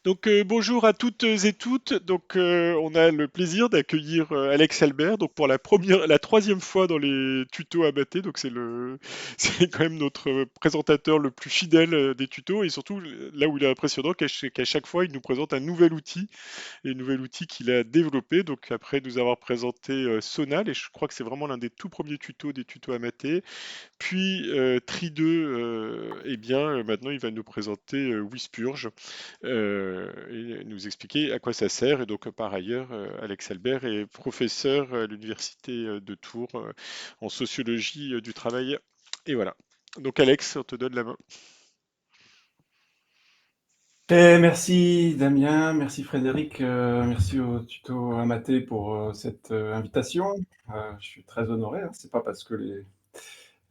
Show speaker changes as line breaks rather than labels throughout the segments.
Donc bonjour à toutes et toutes. Donc on a le plaisir d'accueillir Alex Albert. Donc pour la troisième fois dans les tutos Abaté. Donc c'est quand même notre présentateur le plus fidèle des tutos et surtout là où il est impressionnant, qu'à chaque fois il nous présente un nouvel outil et nouvel outil qu'il a développé. Donc après nous avoir présenté Sonal et je crois que c'est vraiment l'un des tout premiers tutos des tutos Amaté. Puis Tri 2, eh bien maintenant il va nous présenter Wispurge et nous expliquer à quoi ça sert. Et donc par ailleurs, Alex Albert est professeur à l'université de Tours en sociologie du travail. Et voilà. Donc Alex, on te donne la main.
Merci Damien, merci Frédéric, merci au tuto Amaté pour cette invitation. Je suis très honoré, hein. C'est pas parce que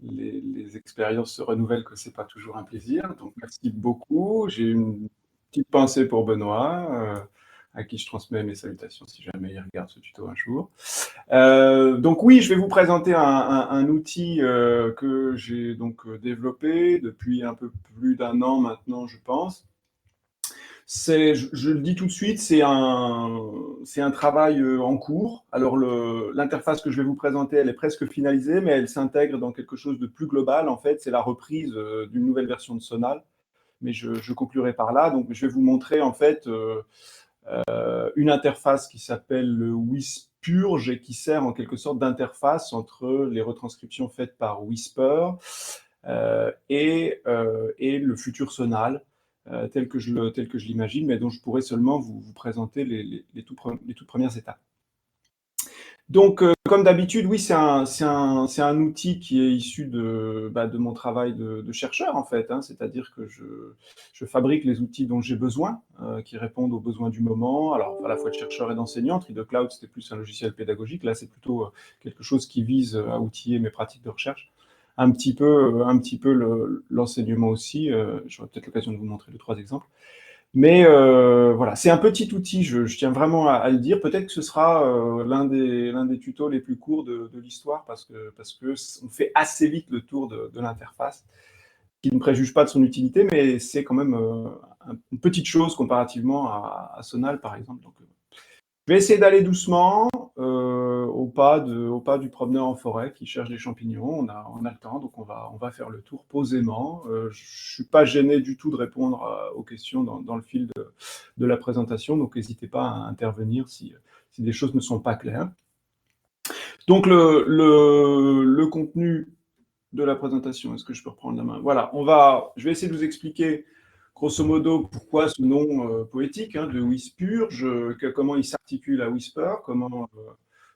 les expériences se renouvellent que c'est pas toujours un plaisir. Donc merci beaucoup. J'ai une petite pensée pour Benoît, à qui je transmets mes salutations si jamais il regarde ce tuto un jour. Donc oui, je vais vous présenter un outil que j'ai donc développé depuis un peu plus d'un an maintenant, je pense. Je le dis tout de suite, c'est un travail en cours. Alors, l'interface que je vais vous présenter, elle est presque finalisée, mais elle s'intègre dans quelque chose de plus global. En fait, c'est la reprise d'une nouvelle version de Sonal, mais je conclurai par là. Donc, je vais vous montrer en fait une interface qui s'appelle le Wispurge et qui sert en quelque sorte d'interface entre les retranscriptions faites par Whisper et le futur Sonal, tel que je l'imagine, mais dont je pourrais seulement vous présenter les toutes premières étapes. Donc, comme d'habitude, oui, c'est un outil qui est issu de mon travail de chercheur, en fait, hein, c'est-à-dire que je fabrique les outils dont j'ai besoin, qui répondent aux besoins du moment, alors à la fois de chercheur et d'enseignant. TreeDoCloud, c'était plus un logiciel pédagogique, là, c'est plutôt quelque chose qui vise à outiller mes pratiques de recherche. Un petit peu l'enseignement aussi, j'aurai peut-être l'occasion de vous montrer deux, trois exemples. Mais voilà, c'est un petit outil, je tiens vraiment à le dire. Peut-être que ce sera l'un des tutos les plus courts de l'histoire parce que on fait assez vite le tour de l'interface, qui ne préjuge pas de son utilité, mais c'est quand même une petite chose comparativement à Sonal, par exemple. Donc, je vais essayer d'aller doucement, au pas du promeneur en forêt qui cherche des champignons. On a le temps, donc on va faire le tour posément. Je ne suis pas gêné du tout de répondre aux questions dans le fil de la présentation, donc n'hésitez pas à intervenir si des choses ne sont pas claires. Donc le contenu de la présentation, est-ce que je peux reprendre la main? Voilà, je vais essayer de vous expliquer grosso modo pourquoi ce nom poétique hein, de Wispurge, comment il s'articule à Whisper, comment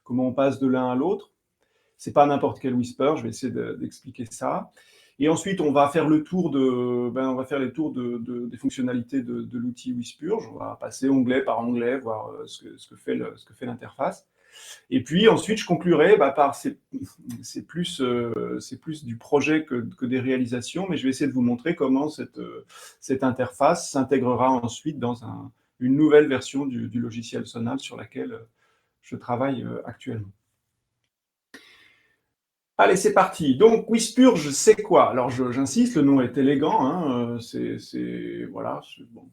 on passe de l'un à l'autre. C'est pas n'importe quel Whisper, je vais essayer d'expliquer ça. Et ensuite, on va faire on va faire les tours des fonctionnalités de l'outil Wispurge. On va passer onglet par onglet, voir ce que fait l'interface. Et puis ensuite, je conclurai par c'est plus du projet que des réalisations, mais je vais essayer de vous montrer comment cette interface s'intégrera ensuite dans une nouvelle version du logiciel Sonal sur laquelle je travaille actuellement. Allez, c'est parti. Donc, Wispurge, c'est quoi? Alors, j'insiste, le nom est élégant. Hein, voilà, bon,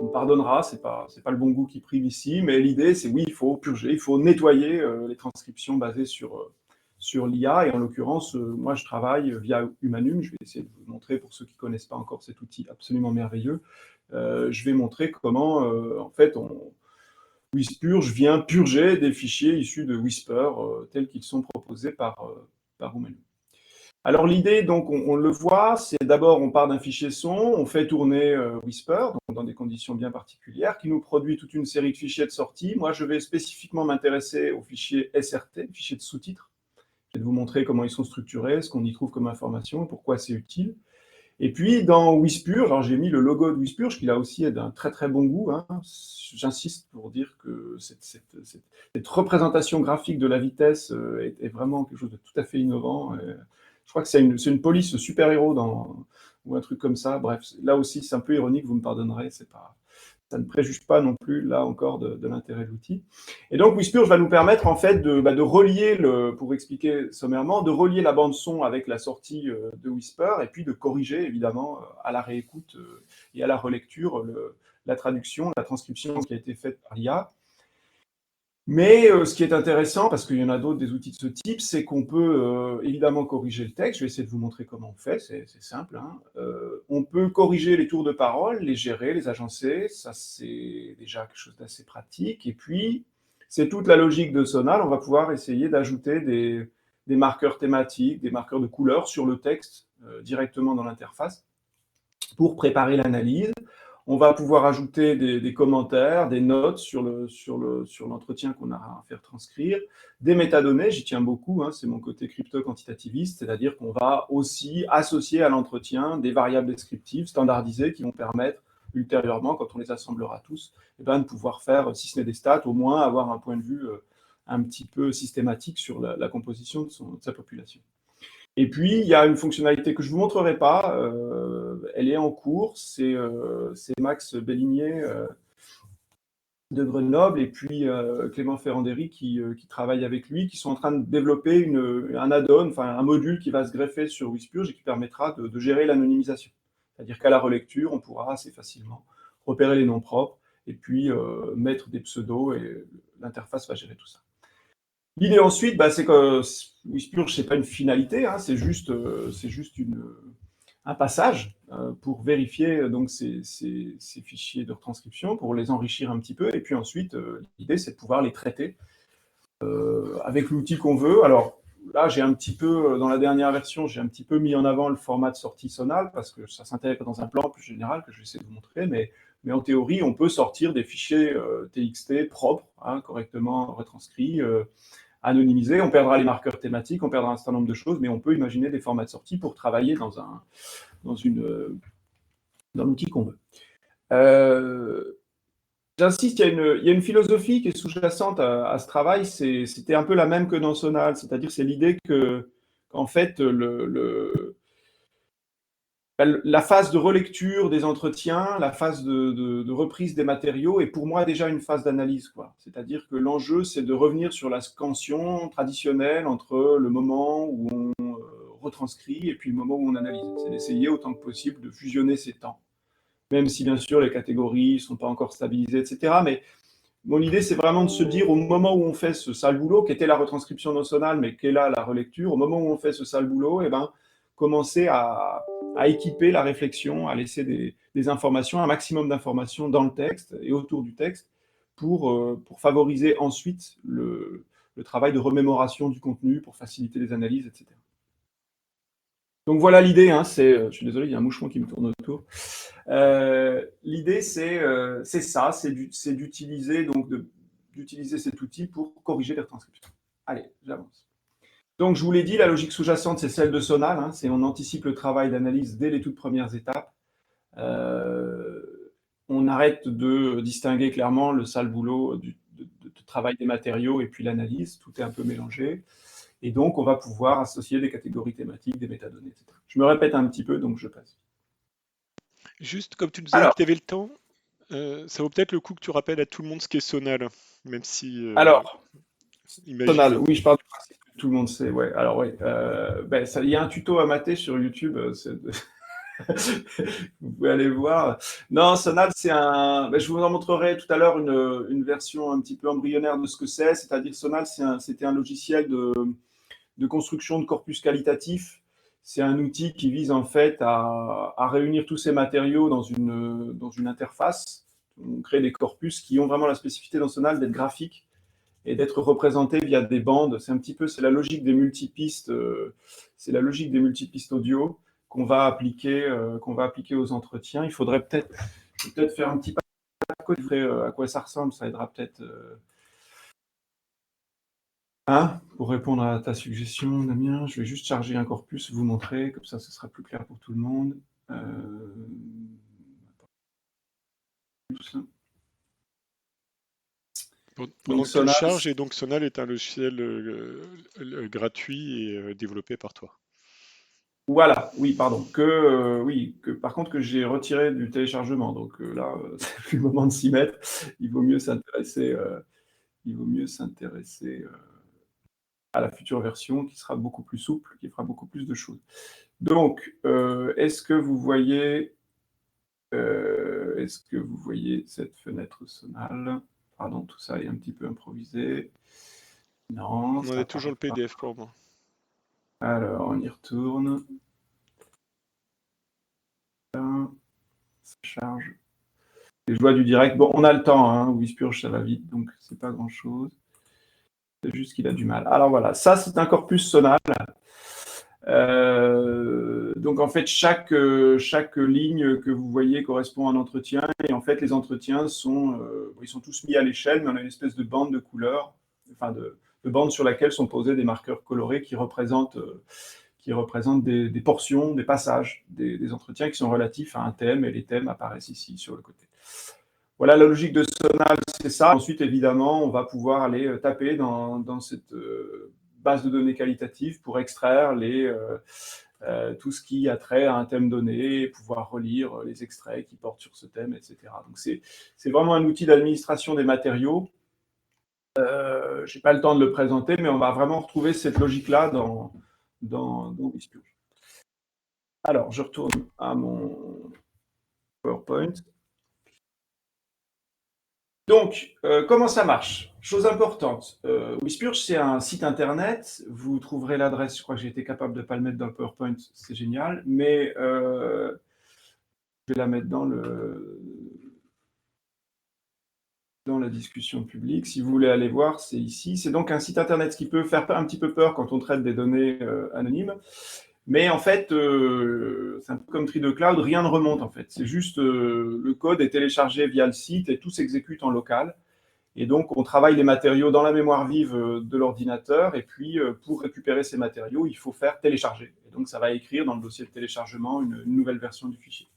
on me pardonnera, c'est pas le bon goût qui prive ici, mais l'idée, c'est oui, il faut purger, il faut nettoyer les transcriptions basées sur l'IA. Et en l'occurrence, moi, je travaille via Humanum. Je vais essayer de vous montrer, pour ceux qui ne connaissent pas encore cet outil absolument merveilleux, je vais montrer comment, en fait, Wispurge vient purger des fichiers issus de Whisper tels qu'ils sont proposés par Humanum. Alors l'idée, donc, on le voit, c'est d'abord on part d'un fichier son, on fait tourner Whisper, donc dans des conditions bien particulières, qui nous produit toute une série de fichiers de sortie. Moi, je vais spécifiquement m'intéresser aux fichiers SRT, fichiers de sous-titres. Je vais vous montrer comment ils sont structurés, ce qu'on y trouve comme information, pourquoi c'est utile. Et puis, dans Wispurge, alors j'ai mis le logo de Wispurge, qui là aussi est d'un très très bon goût. Hein. J'insiste pour dire que cette représentation graphique de la vitesse est vraiment quelque chose de tout à fait innovant. Je crois que c'est une police super-héros ou un truc comme ça. Bref, là aussi, c'est un peu ironique, vous me pardonnerez, ça ne préjuge pas non plus, là encore, de l'intérêt de l'outil. Et donc, Wispurge va nous permettre, en fait, de relier, pour expliquer sommairement, de relier la bande-son avec la sortie de Whisper, et puis de corriger, évidemment, à la réécoute et à la relecture, la traduction, la transcription qui a été faite par l'IA. Mais ce qui est intéressant, parce qu'il y en a d'autres, des outils de ce type, c'est qu'on peut évidemment corriger le texte. Je vais essayer de vous montrer comment on fait, c'est simple, hein. On peut corriger les tours de parole, les gérer, les agencer, ça c'est déjà quelque chose d'assez pratique. Et puis, c'est toute la logique de Sonal, on va pouvoir essayer d'ajouter des marqueurs thématiques, des marqueurs de couleurs sur le texte directement dans l'interface pour préparer l'analyse. On va pouvoir ajouter des commentaires, des notes sur l'entretien qu'on a à faire transcrire, des métadonnées, j'y tiens beaucoup, hein, c'est mon côté crypto-quantitativiste, c'est-à-dire qu'on va aussi associer à l'entretien des variables descriptives standardisées qui vont permettre ultérieurement, quand on les assemblera tous, eh ben, de pouvoir faire, si ce n'est des stats, au moins avoir un point de vue un petit peu systématique sur la composition de sa population. Et puis, il y a une fonctionnalité que je ne vous montrerai pas, elle est en cours, c'est Max Bellinier de Grenoble et puis Clément Ferranderi qui travaille avec lui, qui sont en train de développer un add-on, enfin un module qui va se greffer sur Wispurge et qui permettra de gérer l'anonymisation. C'est-à-dire qu'à la relecture, on pourra assez facilement repérer les noms propres et puis mettre des pseudos et l'interface va gérer tout ça. L'idée ensuite, c'est que Wispurge, ce n'est pas une finalité, hein, c'est juste un passage pour vérifier donc, ces fichiers de retranscription, pour les enrichir un petit peu, et puis ensuite, l'idée, c'est de pouvoir les traiter avec l'outil qu'on veut. Alors là, j'ai un petit peu, dans la dernière version, j'ai un petit peu mis en avant le format de sortie Sonal, parce que ça s'intègre dans un plan plus général que je vais essayer de vous montrer, mais en théorie, on peut sortir des fichiers TXT propres, hein, correctement retranscrits, anonymisé, on perdra les marqueurs thématiques, on perdra un certain nombre de choses, mais on peut imaginer des formats de sortie pour travailler dans l'outil qu'on veut. J'insiste, il y a une philosophie qui est sous-jacente à ce travail, c'était un peu la même que dans Sonal, c'est-à-dire c'est l'idée qu'en fait, la phase de relecture des entretiens, la phase de reprise des matériaux est pour moi déjà une phase d'analyse, quoi. C'est-à-dire que l'enjeu, c'est de revenir sur la scansion traditionnelle entre le moment où on retranscrit et puis le moment où on analyse. C'est d'essayer autant que possible de fusionner ces temps. Même si bien sûr les catégories ne sont pas encore stabilisées, etc. Mais mon idée, c'est vraiment de se dire au moment où on fait ce sale boulot, qui était la retranscription notionnelle, mais qui est là la relecture, au moment où on fait ce sale boulot, eh ben, commencer à équiper la réflexion, à laisser des informations, un maximum d'informations dans le texte et autour du texte pour favoriser ensuite le travail de remémoration du contenu, pour faciliter les analyses, etc. Donc voilà l'idée, hein, je suis désolé, il y a un moucheron qui me tourne autour. L'idée, c'est ça, c'est d'utiliser cet outil pour corriger les retranscriptions. Allez, j'avance. Donc, je vous l'ai dit, la logique sous-jacente, c'est celle de Sonal, hein, c'est on anticipe le travail d'analyse dès les toutes premières étapes. On arrête de distinguer clairement le sale boulot de travail des matériaux et puis l'analyse, tout est un peu mélangé. Et donc, on va pouvoir associer des catégories thématiques, des métadonnées, etc. Je me répète un petit peu, donc je passe.
Juste comme tu nous as dit
Alors,
que tu avais le temps, ça vaut peut-être le coup que tu rappelles à tout le monde ce qu'est Sonal, même si,
alors Sonal,
imagine.
oui, je parle du principe que tout le monde sait, ouais. Alors, oui, il y a un tuto à mater sur YouTube, vous pouvez aller voir. Non, Sonal, je vous en montrerai tout à l'heure une version un petit peu embryonnaire de ce que c'est-à-dire Sonal, c'était un logiciel de construction de corpus qualitatif. C'est un outil qui vise en fait à réunir tous ces matériaux dans une interface. On crée des corpus qui ont vraiment la spécificité dans Sonal d'être graphiques et d'être représentés via des bandes. C'est la logique des multipistes, c'est la logique des multipistes audio qu'on va appliquer aux entretiens. Il faudrait peut-être faire un petit pas de côté, à quoi ça ressemble, ça aidera peut-être. Pour répondre à ta suggestion, Damien, je vais juste charger un corpus, vous montrer, comme ça ce sera plus clair pour tout le monde. Tout ça.
Pendant
Donc
que tu le
Sonal,
charges, et donc Sonal est un logiciel gratuit et développé par toi.
voilà, oui, pardon, par contre que j'ai retiré du téléchargement, donc là, c'est plus le moment de s'y mettre. Il vaut mieux s'intéresser à la future version qui sera beaucoup plus souple, qui fera beaucoup plus de choses. Donc, est-ce que vous voyez Est-ce que vous voyez cette fenêtre sonale? Pardon, tout ça est un petit peu improvisé. Non,
On
ça
a toujours
apparaît
le
pas.
PDF pour moi.
Alors, on y retourne. Ça charge. Les joies du direct. Bon, on a le temps, hein. Wispurge, ça va vite, donc c'est pas grand-chose. C'est juste qu'il a du mal. Alors voilà, ça c'est un corpus sonal. Donc en fait, chaque ligne que vous voyez correspond à un entretien. Et en fait, les entretiens ils sont tous mis à l'échelle, mais on a une espèce de bande de couleurs, enfin de bande sur laquelle sont posés des marqueurs colorés qui représentent des portions, des passages, des entretiens qui sont relatifs à un thème, et les thèmes apparaissent ici sur le côté. Voilà, la logique de Sonal, c'est ça. Ensuite, évidemment, on va pouvoir aller taper dans cette base de données qualitative pour extraire tout ce qui a trait à un thème donné, et pouvoir relire les extraits qui portent sur ce thème, etc. Donc, c'est vraiment un outil d'administration des matériaux. Je n'ai pas le temps de le présenter, mais on va vraiment retrouver cette logique-là dans Wispurge. Alors, je retourne à mon PowerPoint. Donc, comment ça marche? Chose importante, Wispurge, c'est un site internet. Vous trouverez l'adresse, je crois que j'ai été capable de ne pas le mettre dans le PowerPoint, c'est génial, mais je vais la mettre dans la discussion publique. Si vous voulez aller voir, c'est ici. C'est donc un site internet qui peut faire un petit peu peur quand on traite des données anonymes. Mais en fait, c'est un peu comme TreeDoCloud, rien ne remonte en fait. C'est juste le code est téléchargé via le site et tout s'exécute en local. Et donc, on travaille les matériaux dans la mémoire vive de l'ordinateur. Et puis, pour récupérer ces matériaux, il faut faire télécharger. Et donc, ça va écrire dans le dossier de téléchargement une nouvelle version du fichier.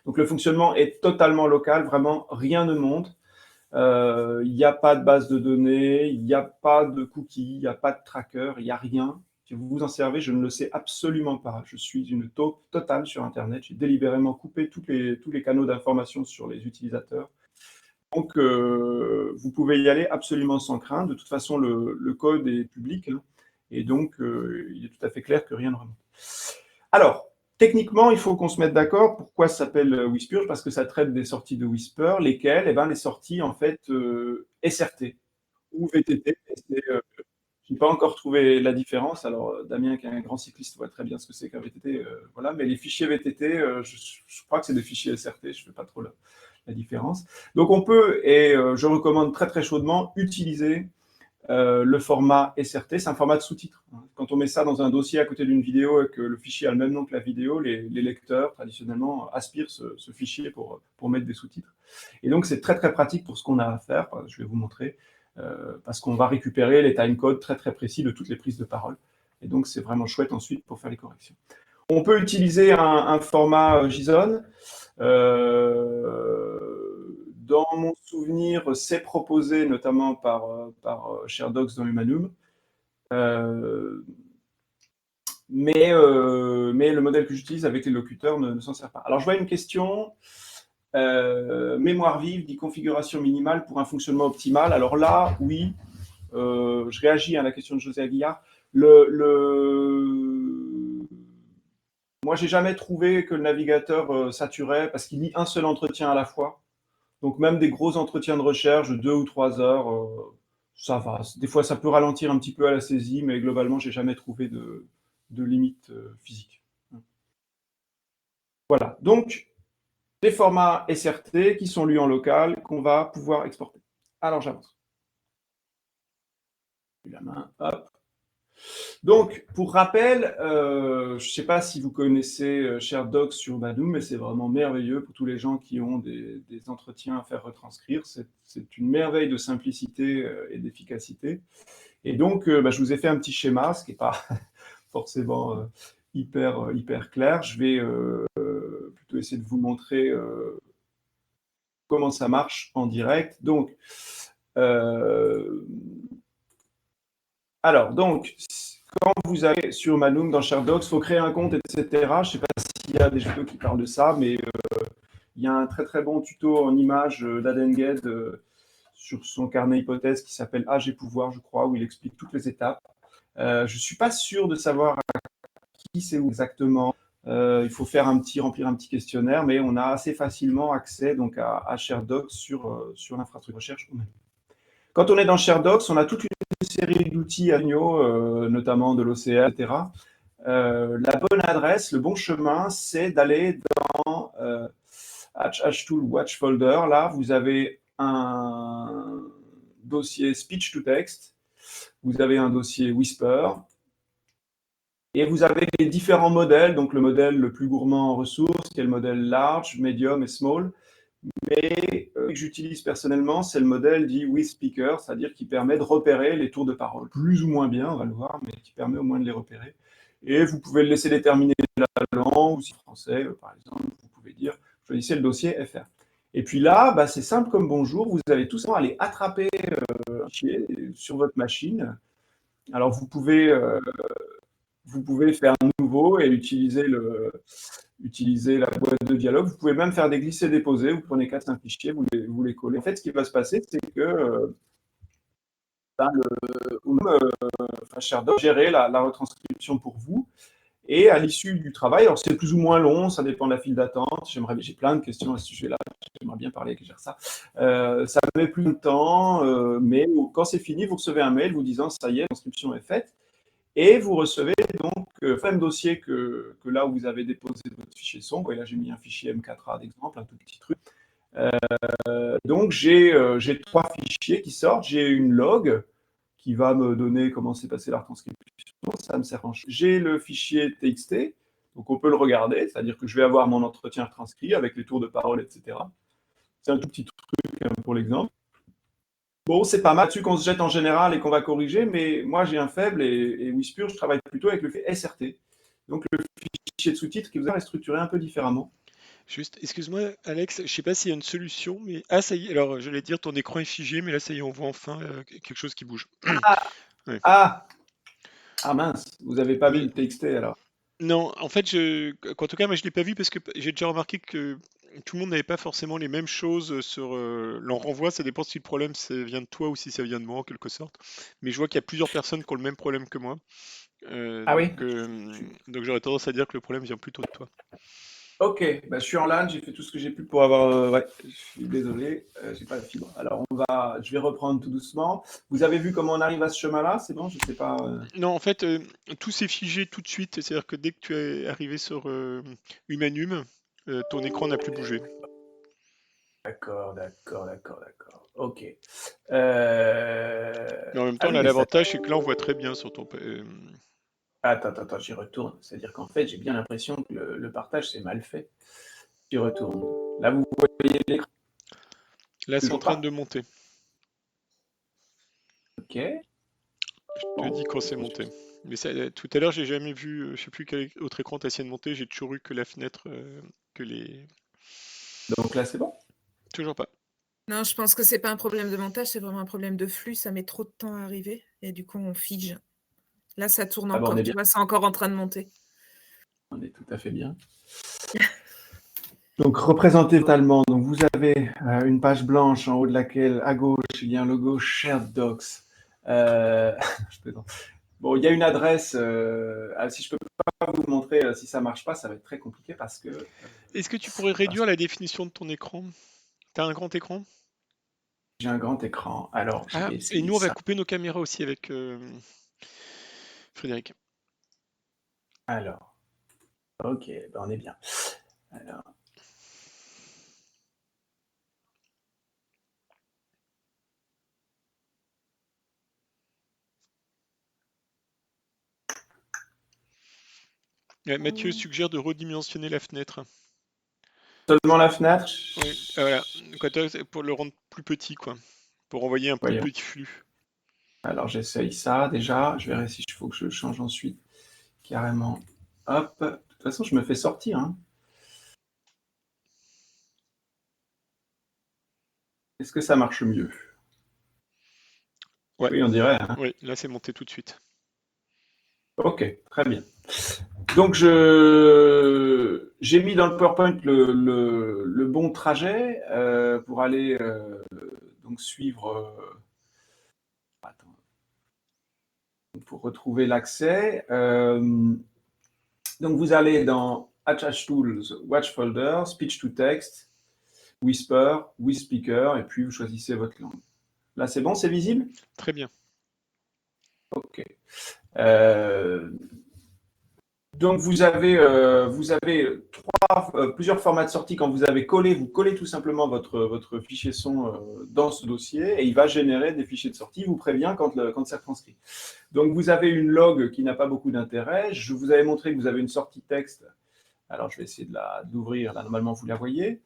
Donc, le fonctionnement est totalement local. Vraiment, rien ne monte. Il n'y a pas de base de données, il n'y a pas de cookies, il n'y a pas de tracker, il n'y a rien. Si vous vous en servez, je ne le sais absolument pas. Je suis une taupe totale sur Internet. J'ai délibérément coupé tous les canaux d'information sur les utilisateurs. Donc, vous pouvez y aller absolument sans crainte. De toute façon, le code est public, hein, et donc il est tout à fait clair que rien ne remonte. Alors, techniquement, il faut qu'on se mette d'accord. Pourquoi ça s'appelle Wispurge? Parce que ça traite des sorties de Whisper, lesquelles, eh ben, les sorties en fait SRT ou VTT. Je n'ai pas encore trouvé la différence. Alors, Damien, qui est un grand cycliste, voit très bien ce que c'est qu'un VTT. Voilà. Mais les fichiers VTT, je crois que c'est des fichiers SRT. Je ne fais pas trop la différence. Donc, on peut, et je recommande très très chaudement, utiliser le format SRT. C'est un format de sous-titres. Quand on met ça dans un dossier à côté d'une vidéo et que le fichier a le même nom que la vidéo, les lecteurs, traditionnellement, aspirent ce fichier pour mettre des sous-titres. Et donc, c'est très très pratique pour ce qu'on a à faire. Je vais vous montrer. Parce qu'on va récupérer les timecodes très très précis de toutes les prises de parole. Et donc, c'est vraiment chouette ensuite pour faire les corrections. On peut utiliser un format JSON. Dans mon souvenir, c'est proposé notamment par ShareDocs dans Humanum. Mais le modèle que j'utilise avec les locuteurs ne s'en sert pas. Alors, je vois une question. Mémoire vive dit configuration minimale pour un fonctionnement optimal. Alors là, oui, je réagis à la question de José Aguillard. Moi, j'ai jamais trouvé que le navigateur saturait parce qu'il lit un seul entretien à la fois. Donc, même des gros entretiens de recherche de 2 ou 3 heures, ça va. Des fois, ça peut ralentir un petit peu à la saisie, mais globalement, j'ai jamais trouvé de limite physique. Voilà. Donc, des formats SRT qui sont lus en local qu'on va pouvoir exporter. Alors, j'avance. La main, hop. Donc, pour rappel, je ne sais pas si vous connaissez ShareDocs sur Badoo, mais c'est vraiment merveilleux pour tous les gens qui ont des entretiens à faire retranscrire. C'est une merveille de simplicité et d'efficacité. Et donc, je vous ai fait un petit schéma, ce qui n'est pas forcément hyper clair. Je vais plutôt essayer de vous montrer comment ça marche en direct. Donc, quand vous allez sur Manum dans ShareDocs, il faut créer un compte, etc. Je ne sais pas s'il y a des tutos qui parlent de ça, mais il y a un très très bon tuto en image d'Adenged sur son carnet hypothèse qui s'appelle Ah, j'ai pouvoir, je crois, où il explique toutes les étapes. Je ne suis pas sûr de savoir à qui c'est exactement. Il faut remplir un petit questionnaire, mais on a assez facilement accès donc à ShareDocs sur l'infrastructure de recherche. Quand on est dans ShareDocs, on a toute une série d'outils à notamment de l'OCR, etc. La bonne adresse, le bon chemin, c'est d'aller dans HTool Watch Folder. Là, vous avez un dossier Speech to Text, vous avez un dossier Whisper, et vous avez les différents modèles. Donc, le modèle le plus gourmand en ressources, qui est le modèle large, medium et small. Mais que j'utilise personnellement, c'est le modèle dit with speaker, c'est-à-dire qui permet de repérer les tours de parole. Plus ou moins bien, on va le voir, mais qui permet au moins de les repérer. Et vous pouvez le laisser déterminer la langue, ou si français, par exemple, vous pouvez dire, choisissez le dossier FR. Et puis là, bah, c'est simple comme bonjour, vous allez tout simplement aller attraper un fichier sur votre machine. Alors, vous pouvez faire nouveau et utiliser la boîte de dialogue. Vous pouvez même faire des glisser-déposer. Vous prenez 4-5 fichiers, vous les collez. En fait, ce qui va se passer, c'est que ShareDoc gérer la retranscription pour vous. Et à l'issue du travail, alors c'est plus ou moins long, ça dépend de la file d'attente. J'ai plein de questions à ce sujet-là. J'aimerais bien parler avec gère ça. Ça met plus de temps, mais quand c'est fini, vous recevez un mail vous disant ça y est, l'inscription est faite. Et vous recevez donc le même dossier que là où vous avez déposé votre fichier son. Et là, j'ai mis un fichier M4A d'exemple, un tout petit truc. Donc, j'ai 3 fichiers qui sortent. J'ai une log qui va me donner comment s'est passée la retranscription. Ça me sert en... J'ai le fichier TXT, donc on peut le regarder, c'est-à-dire que je vais avoir mon entretien retranscrit avec les tours de parole, etc. C'est un tout petit truc pour l'exemple. Bon, c'est pas mal là-dessus qu'on se jette en général et qu'on va corriger, mais moi j'ai un faible et Whisper, je travaille plutôt avec le fait SRT. Donc le fichier de sous-titres qui vous est structuré un peu différemment.
Juste, excuse-moi, Alex, je sais pas s'il y a une solution, mais ah ça y est. Alors, j'allais dire ton écran est figé, mais là ça y est, on voit enfin quelque chose qui bouge.
Ah,
Ouais.
ah, ah mince, vous n'avez pas vu
Le-
le TXT alors.
Non, en fait, en tout cas, moi je l'ai pas vu parce que j'ai déjà remarqué que tout le monde n'avait pas forcément les mêmes choses sur l'en renvoi. Ça dépend si le problème ça vient de toi ou si ça vient de moi en quelque sorte. Mais je vois qu'il y a plusieurs personnes qui ont le même problème que moi.
Ah oui.
Donc j'aurais tendance à dire que le problème vient plutôt de toi.
Ok, bah, je suis en LAN, j'ai fait tout ce que j'ai pu pour avoir. Ouais, je suis désolé, j'ai pas de fibre. Alors je vais reprendre tout doucement. Vous avez vu comment on arrive à ce chemin-là? C'est bon, je sais pas.
Non, en fait, tout s'est figé tout de suite. C'est-à-dire que dès que tu es arrivé sur Humanum, ton écran n'a plus bougé.
D'accord, d'accord, d'accord, d'accord. Ok.
Mais en même
Ah
temps,
oui,
là,
mais ça.
l'avantage, c'est que là, on voit très bien sur ton.
Attends, j'y retourne. C'est-à-dire qu'en fait, j'ai bien l'impression que le partage, c'est mal fait. J'y retourne. Là, vous voyez l'écran?
Là, c'est en
Toujours
train
pas?
de monter.
Ok.
Je te dis quand c'est monté. Mais ça, tout à l'heure, j'ai jamais vu, je sais plus quel autre écran t'as essayé de monter. J'ai toujours eu que la fenêtre, que les.
Donc là, c'est bon?
Toujours pas.
Non, je pense que c'est pas un problème de montage, c'est vraiment un problème de flux. Ça met trop de temps à arriver et du coup, on fige. Là, ça tourne
Ah bah, on
encore.
est
Tu
bien.
vois, c'est encore en train de monter.
On est tout à fait bien. Donc, représentez totalement. Donc, vous avez une page blanche en haut de laquelle, à gauche, il y a un logo Shared Docs. Je plaisante. Bon, il y a une adresse. Si je peux pas vous montrer si ça marche pas, ça va être très compliqué parce que
Est-ce que tu pourrais réduire la définition de ton écran? T'as un grand écran?
j'ai un grand écran. Alors, je
Ah,
vais
et
essayer
nous, on va
ça.
couper nos caméras aussi avec Frédéric.
Alors, ok, ben on est bien. Alors,
Mathieu suggère de redimensionner la fenêtre.
seulement la fenêtre.
Oui, voilà. Pour le rendre plus petit, quoi. Pour envoyer un plus
Voyons.
petit flux.
Alors, j'essaye ça déjà. Je verrai si il faut que je change ensuite. Carrément. Hop. De toute façon, je me fais sortir. Hein. Est-ce que ça marche mieux?
Ouais,
Oui, on dirait. Hein.
oui, là c'est monté tout de suite.
Ok, très bien. Donc, j'ai mis dans le PowerPoint le bon trajet pour aller donc suivre. Attends, pour retrouver l'accès. Donc, vous allez dans Attach Tools, Watch Folder, Speech to Text, Whisper, WeSpeaker, et puis vous choisissez votre langue. Là, c'est bon, c'est visible?
Très bien.
OK. Donc, vous avez plusieurs formats de sortie. Quand vous avez collé, vous collez tout simplement votre fichier son dans ce dossier et il va générer des fichiers de sortie. Il vous prévient quand c'est retranscrit. Donc, vous avez une log qui n'a pas beaucoup d'intérêt. Je vous avais montré que vous avez une sortie texte. Alors, je vais essayer de l'ouvrir. Là, normalement, vous la voyez.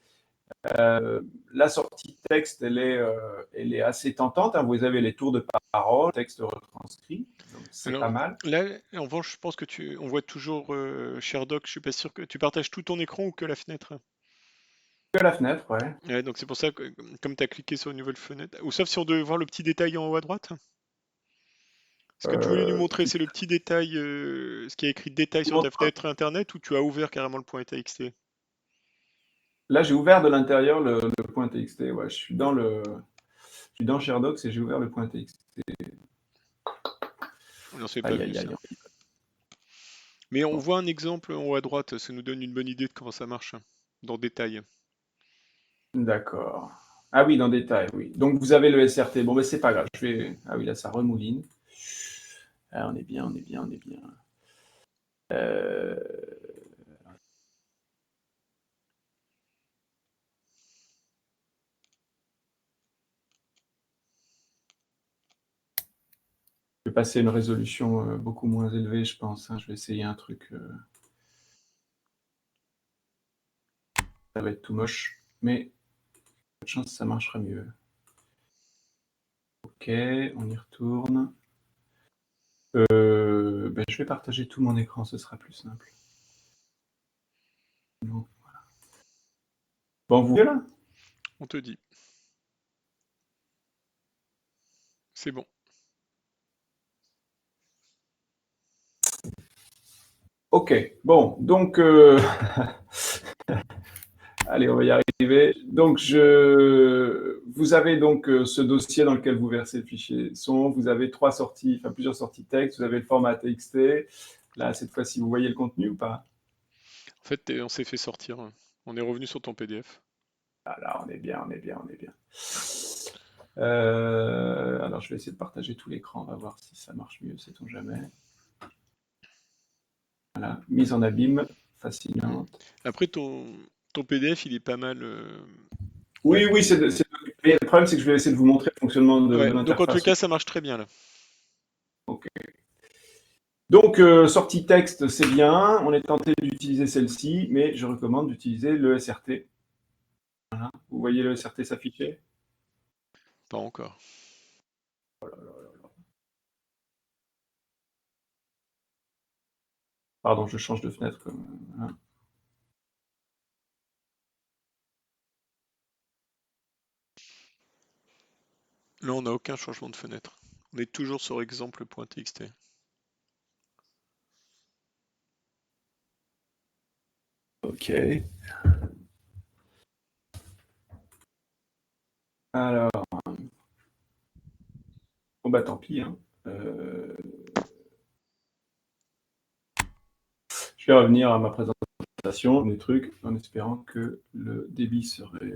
La sortie texte, elle est assez tentante. Hein. Vous avez les tours de parole, texte retranscrit. C'est pas mal.
Là, en revanche, je pense que on voit toujours ShareDoc. Je suis pas sûr que tu partages tout ton écran ou que la fenêtre.
Que la fenêtre, ouais.
Ouais, donc c'est pour ça que comme tu as cliqué sur une nouvelle fenêtre, ou sauf si on devait voir le petit détail en haut à droite. Ce que tu voulais nous montrer, c'est le petit détail, ce qui est écrit détail sur ta fenêtre internet, ou tu as ouvert carrément le point .txt?
Là, j'ai ouvert de l'intérieur le point .txt. Ouais, je suis dans ShareDocs et j'ai ouvert le point .txt.
On n'en sait pas plus. Mais on voit un exemple en haut à droite, ça nous donne une bonne idée de comment ça marche, dans détail.
D'accord. Ah oui, dans détail, oui. Donc, vous avez le SRT. Bon, mais c'est pas grave. Ah oui, là, ça remouline. Ah, on est bien, on est bien, on est bien. Je vais passer une résolution beaucoup moins élevée, je pense. Hein. Je vais essayer un truc. Ça va être tout moche, mais de chance, ça marchera mieux. Ok, on y retourne. Ben, je vais partager tout mon écran, ce sera plus simple. Donc, voilà. Bon, vous voyez là?
On te dit. C'est bon.
Ok, bon, donc, allez, on va y arriver. Donc, vous avez donc ce dossier dans lequel vous versez le fichier son, vous avez plusieurs sorties texte, vous avez le format TXT. Là, cette fois-ci, vous voyez le contenu ou pas?
En fait, on s'est fait sortir. On est revenu sur ton PDF.
Ah là, on est bien, on est bien, on est bien. Alors, je vais essayer de partager tout l'écran, on va voir si ça marche mieux, sait-on jamais. Voilà, mise en abîme, fascinante.
Après, ton PDF, il est pas mal.
Oui, oui, mais le problème, c'est que je vais essayer de vous montrer le fonctionnement de
Ouais, donc en tout
l'interface.
cas, ça marche très bien là.
Ok. Donc, sortie texte, c'est bien. On est tenté d'utiliser celle-ci, mais je recommande d'utiliser le SRT. Voilà. Vous voyez le SRT s'afficher?
Pas encore.
Oh là là là là. Pardon, je change de fenêtre. Voilà.
Là, on n'a aucun changement de fenêtre. On est toujours sur exemple.txt.
Ok. Alors, bon bah tant pis. Hein. Je vais revenir à ma présentation des trucs en espérant que le débit serait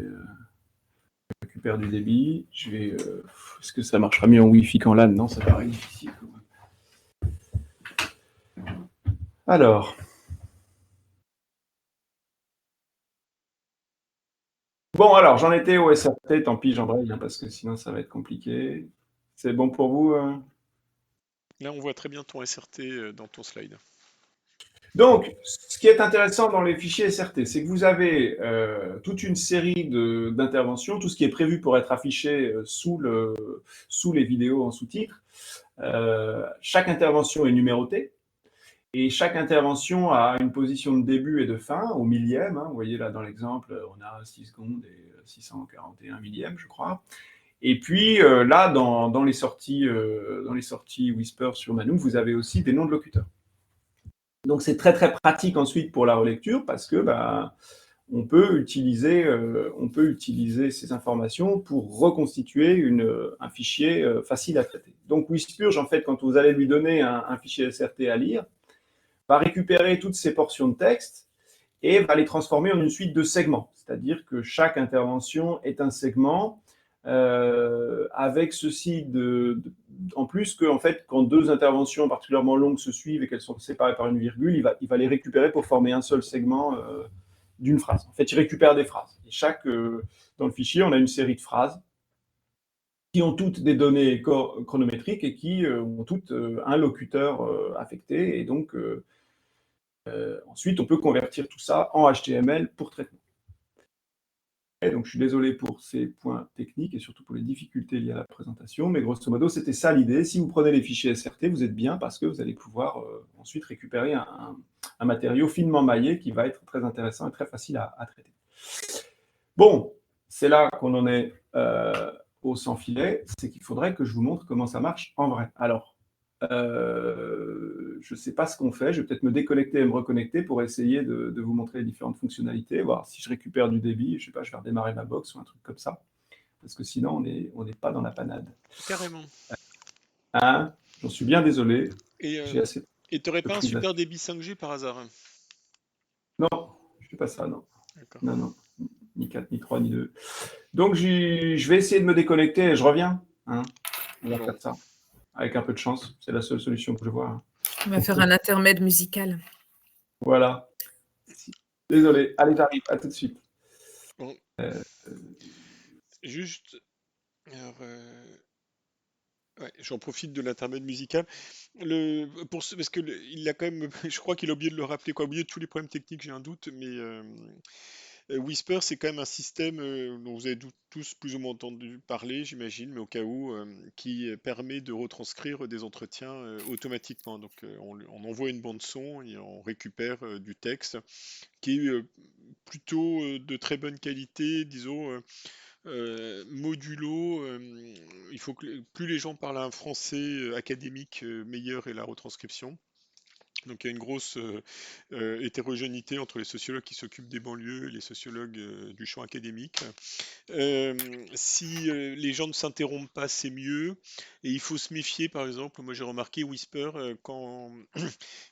récupère du débit. Est-ce que ça marchera mieux en Wi-Fi qu'en LAN? Non, ça paraît difficile. Alors. Bon, alors, j'en étais au SRT, tant pis, j'embraye, hein, parce que sinon ça va être compliqué. C'est bon pour vous?
Là, on voit très bien ton SRT dans ton slide.
Donc, ce qui est intéressant dans les fichiers SRT, c'est que vous avez toute une série d'interventions, tout ce qui est prévu pour être affiché sous les vidéos en sous-titres. Chaque intervention est numérotée. Et chaque intervention a une position de début et de fin au millième. Hein. Vous voyez là dans l'exemple, on a 6 secondes et 641 millièmes, je crois. Et puis là, dans les sorties Whisper sur Manu, vous avez aussi des noms de locuteurs. Donc c'est très très pratique ensuite pour la relecture parce que on peut utiliser ces informations pour reconstituer un fichier facile à traiter. Donc Whisper, en fait, quand vous allez lui donner un fichier SRT à lire, va récupérer toutes ces portions de texte et va les transformer en une suite de segments. C'est-à-dire que chaque intervention est un segment, avec ceci en plus que, en fait, quand deux interventions particulièrement longues se suivent et qu'elles sont séparées par une virgule, il va les récupérer pour former un seul segment d'une phrase. En fait, il récupère des phrases. Et dans le fichier, on a une série de phrases qui ont toutes des données chronométriques et qui ont toutes un locuteur affecté. Et donc, ensuite, on peut convertir tout ça en HTML pour traitement. Et donc, je suis désolé pour ces points techniques et surtout pour les difficultés liées à la présentation, mais grosso modo, c'était ça l'idée. Si vous prenez les fichiers SRT, vous êtes bien parce que vous allez pouvoir ensuite récupérer un matériau finement maillé qui va être très intéressant et très facile à traiter. Bon, c'est là qu'on en est au sans filet, c'est qu'il faudrait que je vous montre comment ça marche en vrai. Alors, je ne sais pas ce qu'on fait, je vais peut-être me déconnecter et me reconnecter pour essayer de vous montrer les différentes fonctionnalités, voir si je récupère du débit, je sais pas, je vais redémarrer ma box ou un truc comme ça, parce que sinon on n'est pas dans la panade.
Carrément.
Hein, j'en suis bien désolé.
Et
J'ai assez
t'aurais
de
pas un
prise à...
super débit 5G par hasard?
Non, je fais pas ça, non.
D'accord.
Non, ni 4, ni 3, ni 2. Donc je vais essayer de me déconnecter et je reviens. Hein. On va faire ça. Avec un peu de chance, c'est la seule solution que je vois. Hein.
On va faire un intermède musical.
Voilà. Désolé. Allez, j'arrive. À tout de suite.
Bon. Juste, alors, ouais, j'en profite de l'intermède musical. Parce que il a quand même, je crois qu'il a oublié de le rappeler, quoi. Au milieu de tous les problèmes techniques, j'ai un doute, mais Whisper, c'est quand même un système dont vous avez tous plus ou moins entendu parler, j'imagine, mais au cas où, qui permet de retranscrire des entretiens automatiquement. Donc, on envoie une bande son et on récupère du texte qui est plutôt de très bonne qualité, disons. Modulo, il faut que plus les gens parlent un français académique, meilleure est la retranscription. Donc il y a une grosse hétérogénéité entre les sociologues qui s'occupent des banlieues et les sociologues du champ académique. Si les gens ne s'interrompent pas, c'est mieux. Et il faut se méfier, par exemple, moi j'ai remarqué Whisper, quand,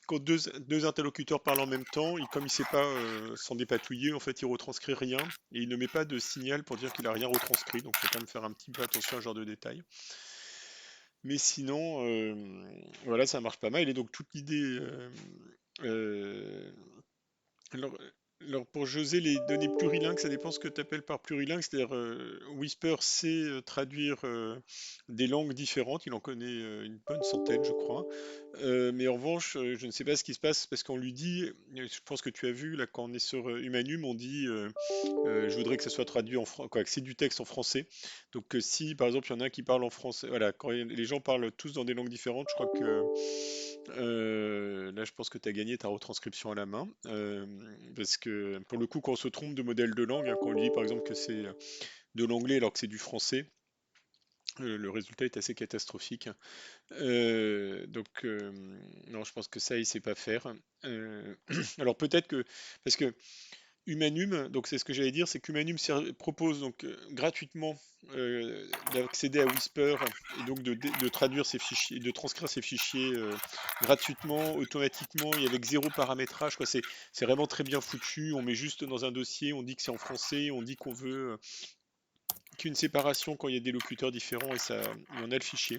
quand deux interlocuteurs parlent en même temps, comme il ne sait pas s'en dépatouiller, en fait il retranscrit rien. Et il ne met pas de signal pour dire qu'il n'a rien retranscrit. Donc il faut quand même faire un petit peu attention à ce genre de détails. Mais sinon, voilà, ça marche pas mal. Et donc toute l'idée... euh, alors, pour José, les données plurilingues, ça dépend ce que tu appelles par plurilingue. C'est-à-dire, Whisper sait traduire des langues différentes. Il en connaît une bonne centaine, je crois. Mais en revanche, je ne sais pas ce qui se passe parce qu'on lui dit, je pense que tu as vu, là, quand on est sur Humanum, on dit je voudrais que ça soit traduit en français, quoi, que c'est du texte en français. Donc, si par exemple, il y en a un qui parle en français, voilà, quand les gens parlent tous dans des langues différentes, je crois que là, je pense que tu as gagné ta retranscription à la main. Parce que pour le coup, quand on se trompe de modèle de langue, hein, quand on dit par exemple que c'est de l'anglais alors que c'est du français, le résultat est assez catastrophique. Donc, non, je pense que ça, il sait pas faire. Alors peut-être que, parce que Humanum, donc c'est ce que j'allais dire, c'est qu'Humanum propose donc gratuitement d'accéder à Whisper et donc de traduire ces fichiers, de transcrire ces fichiers gratuitement, automatiquement et avec zéro paramétrage, quoi. C'est vraiment très bien foutu. On met juste dans un dossier, on dit que c'est en français, on dit qu'on veut qu'une séparation quand il y a des locuteurs différents et ça, et on a le fichier.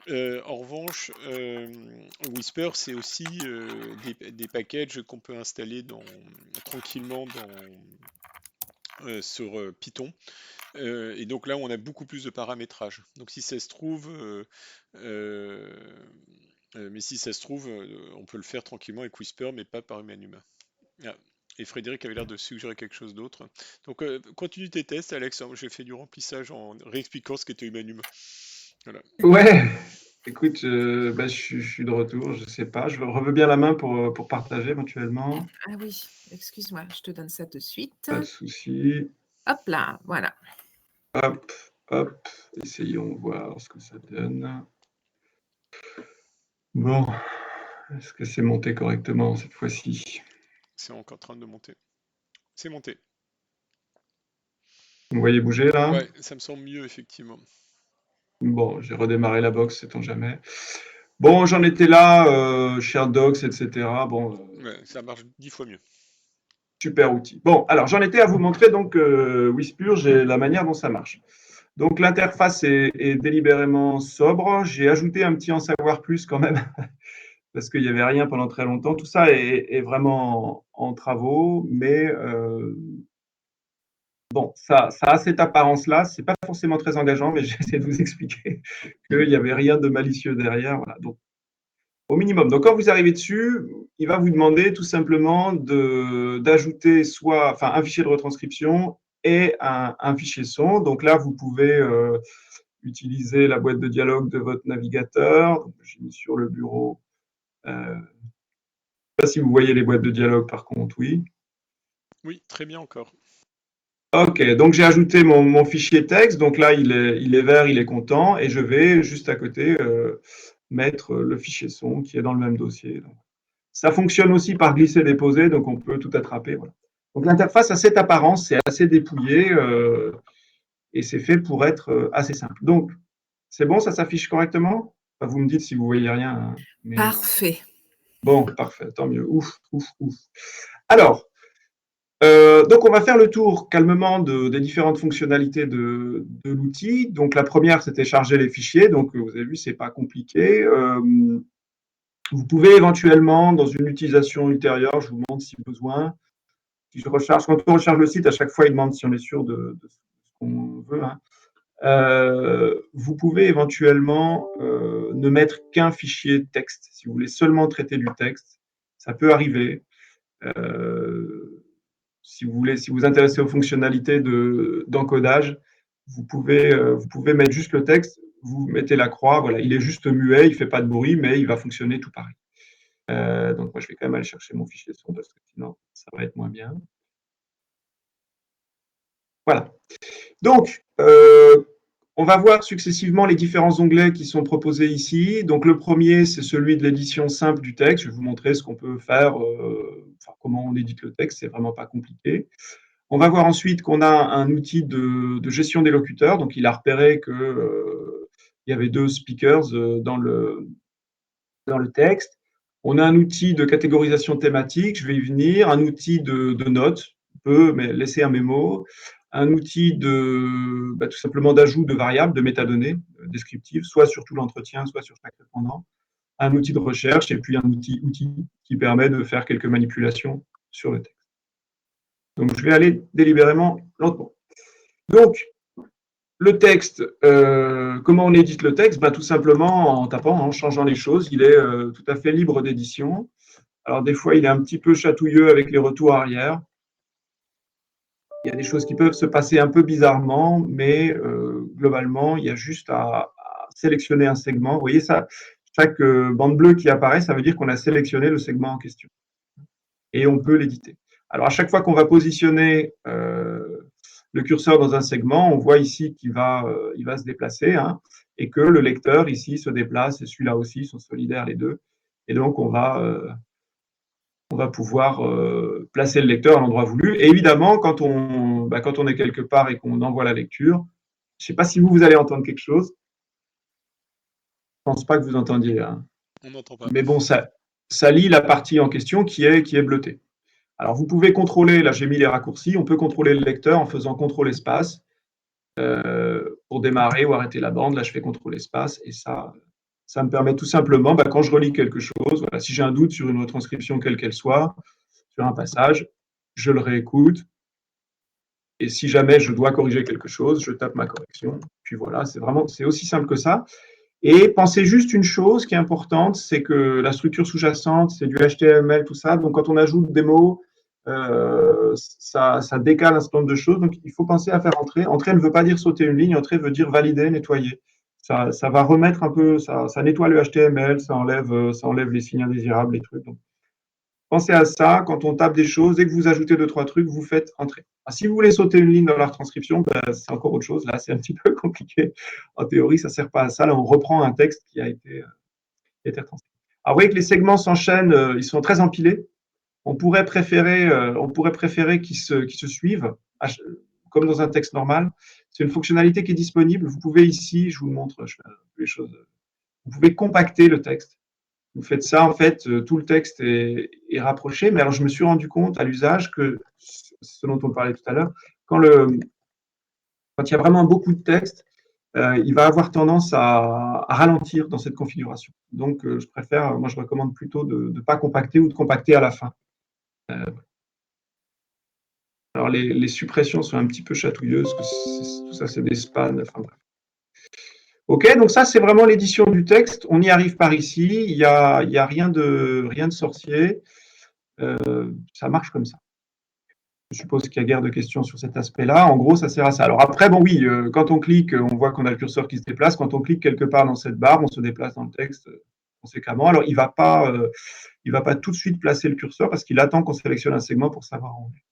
En revanche, Whisper, c'est aussi des packages qu'on peut installer tranquillement sur Python. Et donc là, on a beaucoup plus de paramétrage. Donc si ça se trouve, mais si ça se trouve, on peut le faire tranquillement avec Whisper, mais pas par Humanum. Ah. Et Frédéric avait l'air de suggérer quelque chose d'autre. Donc continue tes tests, Alex. J'ai fait du remplissage en réexpliquant ce qu'était Humanum. Voilà.
Ouais, écoute, je suis de retour, je sais pas. Je reveux bien la main pour partager éventuellement.
Ah oui, excuse-moi, je te donne ça de suite.
Pas de souci.
Hop là, voilà.
Hop, hop. Essayons de voir ce que ça donne. Bon, est-ce que c'est monté correctement cette fois-ci?
C'est encore en train de monter. C'est monté.
Vous me voyez bouger là?
Ouais, ça me semble mieux, effectivement.
Bon, j'ai redémarré la box, sait-on jamais. Bon, j'en étais là, ShareDocs, etc. Bon,
Ouais, ça marche 10 fois mieux.
Super outil. Bon, alors j'en étais à vous montrer donc Wispurge et la manière dont ça marche. Donc l'interface est délibérément sobre. J'ai ajouté un petit en savoir plus quand même, parce qu'il n'y avait rien pendant très longtemps. Tout ça est vraiment en travaux, mais bon, ça a cette apparence-là. C'est pas forcément très engageant, mais j'essaie de vous expliquer qu'il n'y avait rien de malicieux derrière. Voilà. Donc, au minimum. Donc, quand vous arrivez dessus, il va vous demander tout simplement d'ajouter soit, enfin, un fichier de retranscription et un fichier son. Donc là, vous pouvez utiliser la boîte de dialogue de votre navigateur. J'ai mis sur le bureau. Je ne sais pas si vous voyez les boîtes de dialogue, par contre, oui.
Oui, très bien encore.
Ok, donc j'ai ajouté mon fichier texte. Donc là, il est vert, il est content. Et je vais juste à côté mettre le fichier son qui est dans le même dossier. Donc, ça fonctionne aussi par glisser-déposer, donc on peut tout attraper. Voilà. Donc l'interface a cette apparence, c'est assez dépouillé et c'est fait pour être assez simple. Donc, c'est bon, ça s'affiche correctement? Enfin, vous me dites si vous voyez rien. Hein, mais...
Parfait.
Bon, parfait, tant mieux. Ouf, ouf, ouf. Alors, donc on va faire le tour calmement des différentes fonctionnalités de l'outil. Donc la première, c'était charger les fichiers. Donc vous avez vu, c'est pas compliqué. Vous pouvez éventuellement, dans une utilisation ultérieure, je vous montre si besoin, si je recharge, quand on recharge le site, à chaque fois, il demande si on est sûr de ce qu'on veut. Hein. Vous pouvez éventuellement ne mettre qu'un fichier texte. Si vous voulez seulement traiter du texte, ça peut arriver. Si vous vous intéressez aux fonctionnalités d'encodage, vous pouvez mettre juste le texte, vous mettez la croix, voilà, il est juste muet, il ne fait pas de bruit, mais il va fonctionner tout pareil. Donc moi, je vais quand même aller chercher mon fichier son parce que sinon, ça va être moins bien. Voilà. Donc, on va voir successivement les différents onglets qui sont proposés ici. Donc, le premier, c'est celui de l'édition simple du texte. Je vais vous montrer ce qu'on peut faire, comment on édite le texte, c'est vraiment pas compliqué. On va voir ensuite qu'on a un outil de gestion des locuteurs. Donc, il a repéré qu'il y avait 2 speakers dans le texte. On a un outil de catégorisation thématique, je vais y venir, un outil de notes, on peut laisser un mémo, un outil tout simplement d'ajout de variables, de métadonnées descriptives, soit sur tout l'entretien, soit sur chaque répondant, un outil de recherche et puis un outil qui permet de faire quelques manipulations sur le texte. Donc, je vais aller délibérément lentement. Donc, le texte, comment on édite le texte? Tout simplement en tapant, en changeant les choses. Il est tout à fait libre d'édition. Alors, des fois, il est un petit peu chatouilleux avec les retours arrière. Il y a des choses qui peuvent se passer un peu bizarrement, mais globalement, il y a juste à sélectionner un segment. Vous voyez ça, chaque bande bleue qui apparaît, ça veut dire qu'on a sélectionné le segment en question. Et on peut l'éditer. Alors, à chaque fois qu'on va positionner le curseur dans un segment, on voit ici qu'il va se déplacer hein, et que le lecteur ici se déplace et celui-là aussi, sont solidaires les deux. Et donc, on va pouvoir placer le lecteur à l'endroit voulu. Et évidemment, quand on est quelque part et qu'on envoie la lecture, je ne sais pas si vous allez entendre quelque chose. Je ne pense pas que vous entendiez. Hein.
On n'entend pas.
Mais bon, ça lit la partie en question qui est bleutée. Alors, vous pouvez contrôler, là j'ai mis les raccourcis, on peut contrôler le lecteur en faisant CTRL espace pour démarrer ou arrêter la bande. Là, je fais CTRL espace et ça me permet tout simplement, quand je relis quelque chose, voilà, si j'ai un doute sur une retranscription quelle qu'elle soit, sur un passage, je le réécoute. Et si jamais je dois corriger quelque chose, je tape ma correction. Puis voilà, c'est aussi simple que ça. Et pensez juste une chose qui est importante, c'est que la structure sous-jacente, c'est du HTML, tout ça. Donc, quand on ajoute des mots, ça décale un certain nombre de choses. Donc, il faut penser à faire entrer. Entrer ne veut pas dire sauter une ligne. Entrer veut dire valider, nettoyer. Ça va remettre un peu, ça nettoie le HTML, ça enlève les signes indésirables, les trucs. Donc, pensez à ça. Quand on tape des choses, dès que vous ajoutez 2-3 trucs, vous faites entrer. Alors, si vous voulez sauter une ligne dans la retranscription, c'est encore autre chose. Là, c'est un petit peu compliqué. En théorie, ça ne sert pas à ça. Là, on reprend un texte qui a été retranscrit. Alors, vous voyez que les segments s'enchaînent, ils sont très empilés. On pourrait préférer qu'ils se suivent, comme dans un texte normal. C'est une fonctionnalité qui est disponible. Vous pouvez ici, je vous montre les choses, vous pouvez compacter le texte. Vous faites ça, en fait, tout le texte est rapproché. Mais alors, je me suis rendu compte à l'usage que, ce dont on parlait tout à l'heure, quand il y a vraiment beaucoup de texte, il va avoir tendance à ralentir dans cette configuration. Donc, moi, je recommande plutôt de ne pas compacter ou de compacter à la fin. Alors, les suppressions sont un petit peu chatouilleuses, tout ça, c'est des spans. Enfin, bref. OK, donc ça, c'est vraiment l'édition du texte. On y arrive par ici. Il y a rien de sorcier. Ça marche comme ça. Je suppose qu'il y a guère de questions sur cet aspect-là. En gros, ça sert à ça. Alors après, bon, oui, quand on clique, on voit qu'on a le curseur qui se déplace. Quand on clique quelque part dans cette barre, on se déplace dans le texte conséquemment. Alors, il va pas tout de suite placer le curseur parce qu'il attend qu'on sélectionne un segment pour savoir où on est.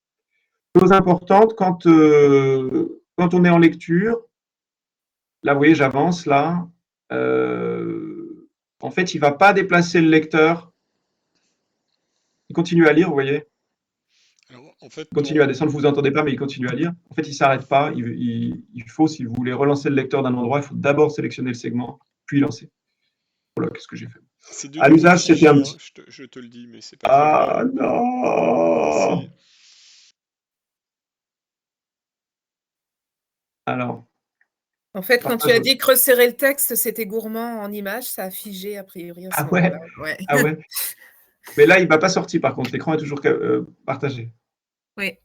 Chose importante, quand on est en lecture, là, vous voyez, j'avance, là. En fait, il ne va pas déplacer le lecteur. Il continue à lire, vous voyez.
Alors, en fait,
Il continue à descendre, vous ne entendez pas, mais il continue à lire. En fait, il ne s'arrête pas. Il faut, si vous voulez relancer le lecteur d'un endroit, il faut d'abord sélectionner le segment, puis lancer. Voilà, qu'est-ce que j'ai fait.
c'est de
À
nouveau
l'usage, c'était
figé,
un
hein,
petit...
je te le dis, mais c'est pas très
Ah
grave.
non! Alors,
En fait, quand tu
partage.
as dit que resserrer le texte, c'était gourmand en images, ça a figé a priori à ce
Ah ouais?
moment-là. Ouais.
Ah ouais? Mais là, il ne va pas sortir, par contre. L'écran est toujours partagé.
Oui,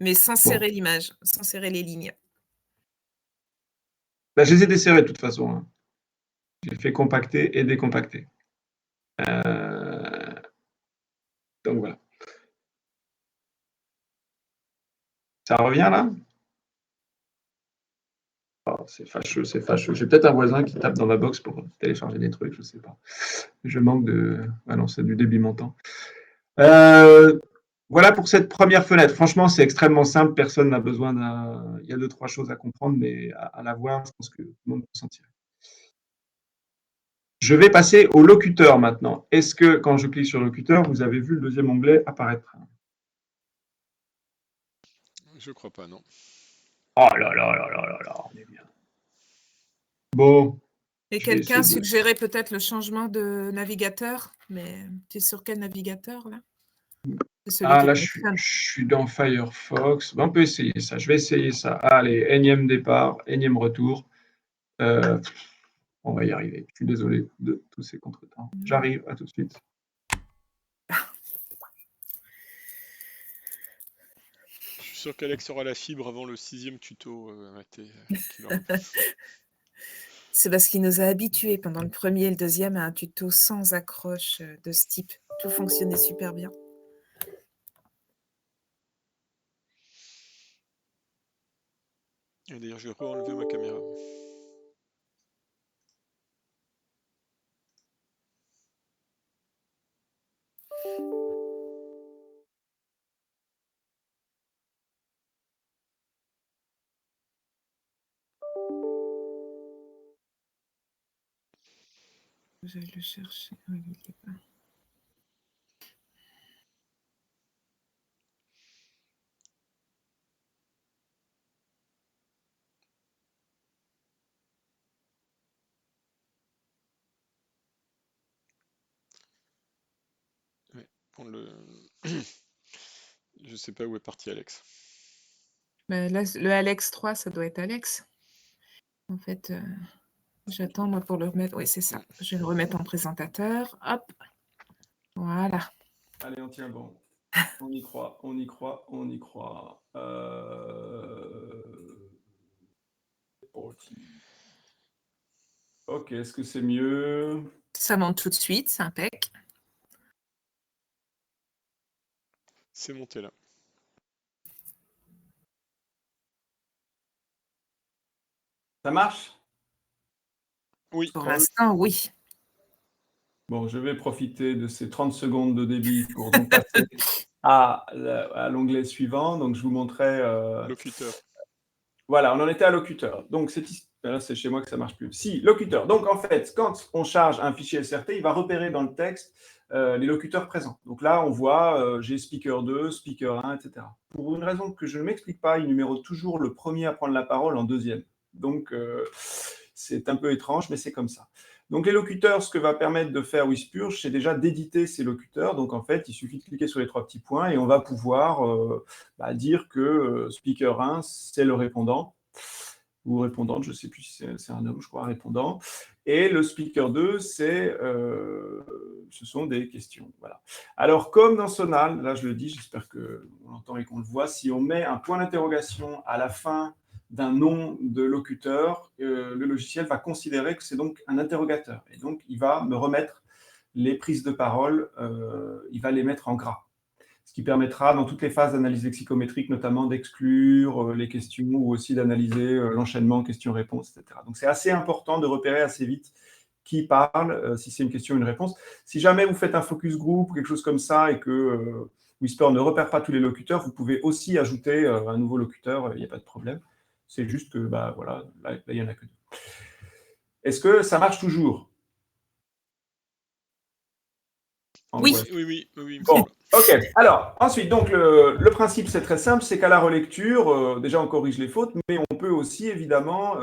mais sans
Bon.
serrer l'image, sans serrer les lignes.
Ben, je les ai desserrés de toute façon. Hein. J'ai fait compacter et décompacter. Donc voilà. Ça revient là? Oh, c'est fâcheux, c'est fâcheux. J'ai peut-être un voisin qui tape dans ma box pour télécharger des trucs, je ne sais pas. Je manque de... Ah non, c'est du débit montant. Voilà pour cette première fenêtre. Franchement, c'est extrêmement simple. Personne n'a besoin d'un... Il y a 2-3 choses à comprendre, mais à la voir, je pense que tout le monde peut s'en tirer. Je vais passer au locuteur maintenant. Est-ce que quand je clique sur locuteur, vous avez vu le deuxième onglet apparaître?
Je crois pas, non.
Oh là là là là là là, on est bien. Bon.
Et quelqu'un suggérait peut-être le changement de navigateur, mais tu es sur quel navigateur là?
Ah là, je suis dans Firefox. On peut essayer ça. Je vais essayer ça. Allez, énième départ, énième retour. On va y arriver. Je suis désolé de tous ces contretemps. J'arrive, à tout de suite.
Je suis sûr qu'Alex aura la fibre avant le 6e tuto, Mathé,
C'est parce qu'il nous a habitués pendant le premier et le deuxième à un tuto sans accroche de ce type. Tout fonctionnait super bien.
Et d'ailleurs, je vais re-enlever ma caméra.
Je vais le chercher. Oui, il est pas.
Ouais, je sais pas où est parti Alex.
Ben là, le Alex 3, ça doit être Alex. En fait, j'attends moi pour le remettre. Oui, c'est ça. Je vais le remettre en présentateur. Hop. Voilà.
Allez, on tient bon. On y croit, on y croit, on y croit. Ok, est-ce que c'est mieux?
Ça monte tout de suite, c'est impec.
C'est monté là.
Ça marche?
Oui.
Pour l'instant, oui.
Bon, je vais profiter de ces 30 secondes de débit pour donc passer à l'onglet suivant. Donc, je vous montrais...
Locuteur.
Voilà, on en était à locuteur. Donc, là, c'est chez moi que ça ne marche plus. Si, locuteur. Donc, en fait, quand on charge un fichier SRT, il va repérer dans le texte les locuteurs présents. Donc là, on voit, j'ai speaker 2, speaker 1, etc. Pour une raison que je ne m'explique pas, il numérote toujours le premier à prendre la parole en deuxième. Donc, C'est un peu étrange, mais c'est comme ça. Donc les locuteurs, ce que va permettre de faire Wispurge, c'est déjà d'éditer ces locuteurs. Donc en fait, il suffit de cliquer sur les 3 petits points et on va pouvoir dire que speaker 1, c'est le répondant, ou répondante, je ne sais plus si c'est un homme, je crois, répondant. Et le speaker 2, ce sont des questions. Voilà. Alors, comme dans Sonal, là je le dis, j'espère qu'on l'entend et qu'on le voit, si on met un point d'interrogation à la fin d'un nom de locuteur, le logiciel va considérer que c'est donc un interrogateur. Et donc, il va me remettre les prises de parole, il va les mettre en gras. Ce qui permettra, dans toutes les phases d'analyse lexicométrique, notamment d'exclure les questions ou aussi d'analyser l'enchaînement questions-réponses, etc. Donc, c'est assez important de repérer assez vite qui parle, si c'est une question ou une réponse. Si jamais vous faites un focus group ou quelque chose comme ça et que Whisper ne repère pas tous les locuteurs, vous pouvez aussi ajouter un nouveau locuteur, il n'y a pas de problème. C'est juste que, voilà, là, il n'y en a que 2. Est-ce que ça marche toujours?
Oui.
Oui, il me
Bon,
semble.
ok. Alors, ensuite, donc, le principe, c'est très simple, c'est qu'à la relecture, déjà, on corrige les fautes, mais on peut aussi, évidemment,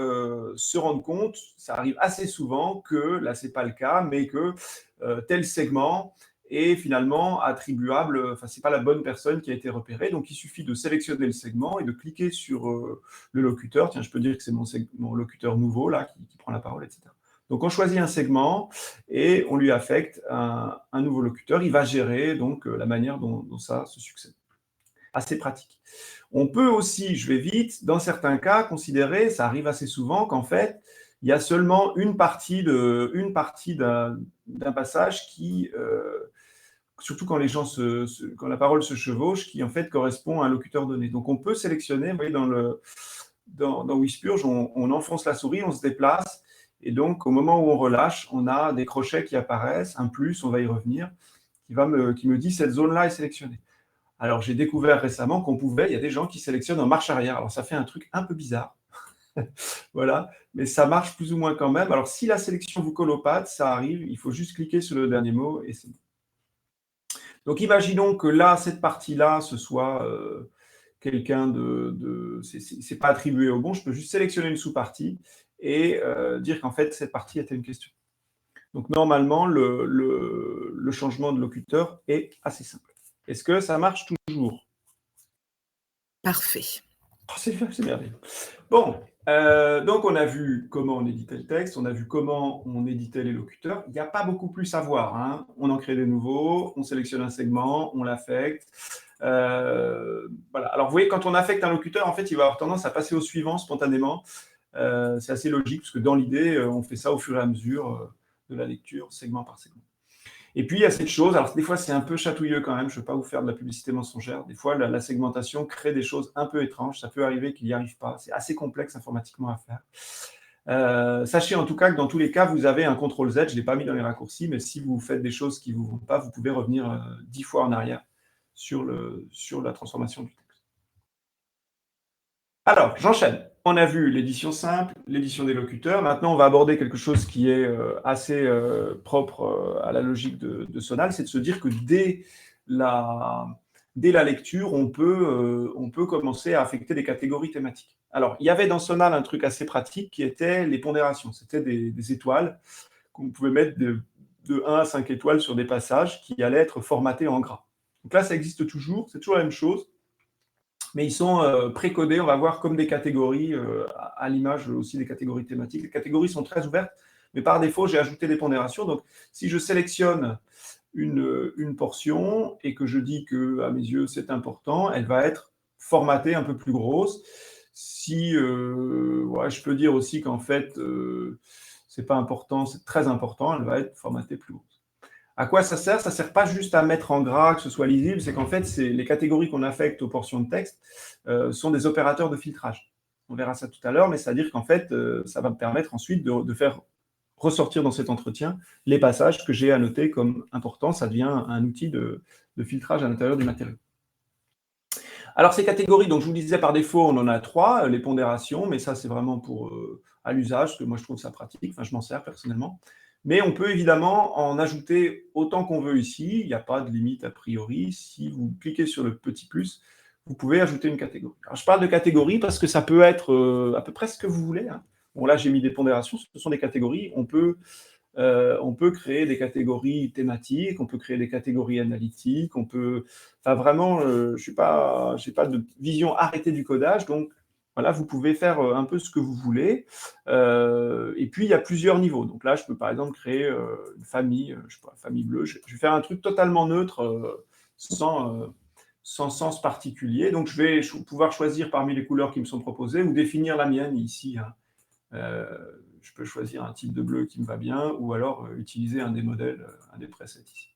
se rendre compte, ça arrive assez souvent, que, là, ce n'est pas le cas, mais que tel segment est finalement attribuable, enfin, ce n'est pas la bonne personne qui a été repérée, donc il suffit de sélectionner le segment et de cliquer sur le locuteur. Tiens, je peux dire que c'est mon locuteur nouveau, là, qui prend la parole, etc. Donc, on choisit un segment et on lui affecte un nouveau locuteur. Il va gérer donc la manière dont ça se succède. Assez pratique. On peut aussi, je vais vite, dans certains cas, considérer, ça arrive assez souvent, qu'en fait, il y a seulement une partie d'un passage qui, surtout quand quand la parole se chevauche, qui en fait correspond à un locuteur donné. Donc, on peut sélectionner, vous voyez, dans Wispurge, on enfonce la souris, on se déplace. Et donc, au moment où on relâche, on a des crochets qui apparaissent, un plus, on va y revenir, qui me dit cette zone-là est sélectionnée. Alors, j'ai découvert récemment il y a des gens qui sélectionnent en marche arrière. Alors, ça fait un truc un peu bizarre. Voilà, mais ça marche plus ou moins quand même. Alors, si la sélection vous colle aux pattes, ça arrive, il faut juste cliquer sur le dernier mot et c'est bon. Donc, imaginons que là, cette partie-là, ce soit quelqu'un c'est pas attribué au bon, je peux juste sélectionner une sous-partie et dire qu'en fait, cette partie était une question. Donc, normalement, le changement de locuteur est assez simple. Est-ce que ça marche toujours?
Parfait.
Oh, c'est merveilleux. Bon, donc on a vu comment on éditait le texte, on a vu comment on éditait les locuteurs. Il n'y a pas beaucoup plus à voir, hein. On en crée des nouveaux, on sélectionne un segment, on l'affecte. Voilà. Alors, vous voyez, quand on affecte un locuteur, en fait, il va avoir tendance à passer au suivant spontanément. C'est assez logique, parce que dans l'idée, on fait ça au fur et à mesure de la lecture, segment par segment. Et puis, il y a cette chose, alors des fois, c'est un peu chatouilleux quand même, je ne veux pas vous faire de la publicité mensongère. Des fois, la segmentation crée des choses un peu étranges. Ça peut arriver qu'il n'y arrive pas. C'est assez complexe informatiquement à faire. Sachez en tout cas que dans tous les cas, vous avez un CTRL-Z. Je ne l'ai pas mis dans les raccourcis, mais si vous faites des choses qui ne vous vont pas, vous pouvez revenir 10 fois en arrière sur la transformation du texte. Alors, j'enchaîne. On a vu l'édition simple, l'édition des locuteurs. Maintenant, on va aborder quelque chose qui est assez propre à la logique de Sonal, c'est de se dire que dès la lecture, on peut commencer à affecter des catégories thématiques. Alors, il y avait dans Sonal un truc assez pratique qui était les pondérations. C'était des étoiles qu'on pouvait mettre de 1 à 5 étoiles sur des passages qui allaient être formatés en gras. Donc là, ça existe toujours, c'est toujours la même chose. Mais ils sont précodés, on va voir, comme des catégories, à l'image aussi des catégories thématiques. Les catégories sont très ouvertes, mais par défaut, j'ai ajouté des pondérations. Donc, si je sélectionne une portion et que je dis que, à mes yeux, c'est important, elle va être formatée un peu plus grosse. Si, je peux dire aussi qu'en fait, c'est pas important, c'est très important, elle va être formatée plus grosse. À quoi ça sert? Ça ne sert pas juste à mettre en gras, que ce soit lisible, c'est qu'en fait, les catégories qu'on affecte aux portions de texte sont des opérateurs de filtrage. On verra ça tout à l'heure, mais c'est-à-dire qu'en fait, ça va me permettre ensuite de faire ressortir dans cet entretien les passages que j'ai annotés comme importants. Ça devient un outil de filtrage à l'intérieur du matériau. Alors, ces catégories, donc je vous disais par défaut, on en a 3, les pondérations, mais ça, c'est vraiment à l'usage, parce que moi, je trouve ça pratique, enfin, je m'en sers personnellement. Mais on peut évidemment en ajouter autant qu'on veut ici, il n'y a pas de limite a priori. Si vous cliquez sur le petit plus, vous pouvez ajouter une catégorie. Alors, je parle de catégorie parce que ça peut être à peu près ce que vous voulez, hein. Bon, là, j'ai mis des pondérations, ce sont des catégories. On peut créer des catégories thématiques, on peut créer des catégories analytiques, on peut... Enfin, vraiment, je n'ai pas de vision arrêtée du codage, donc voilà, vous pouvez faire un peu ce que vous voulez. Et puis, il y a plusieurs niveaux. Donc là, je peux par exemple créer une famille, je sais pas, famille bleue. Je vais faire un truc totalement neutre, sans sens particulier. Donc, je vais pouvoir choisir parmi les couleurs qui me sont proposées ou définir la mienne ici, hein. Je peux choisir un type de bleu qui me va bien, ou alors utiliser un des modèles, un des presets ici.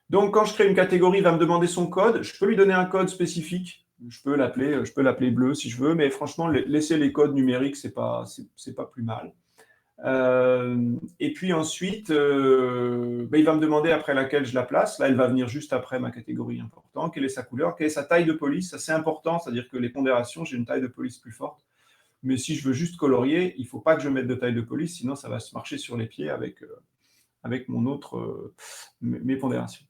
Donc, quand je crée une catégorie, il va me demander son code. Je peux lui donner un code spécifique. Je peux l'appeler bleu si je veux, mais franchement, laisser les codes numériques, c'est pas plus mal. Et puis ensuite, il va me demander après laquelle je la place. Là, elle va venir juste après ma catégorie importante. Quelle est sa couleur? Quelle est sa taille de police? Ça, c'est important, c'est-à-dire que les pondérations, j'ai une taille de police plus forte. Mais si je veux juste colorier, il ne faut pas que je mette de taille de police, sinon ça va se marcher sur les pieds avec mes pondérations.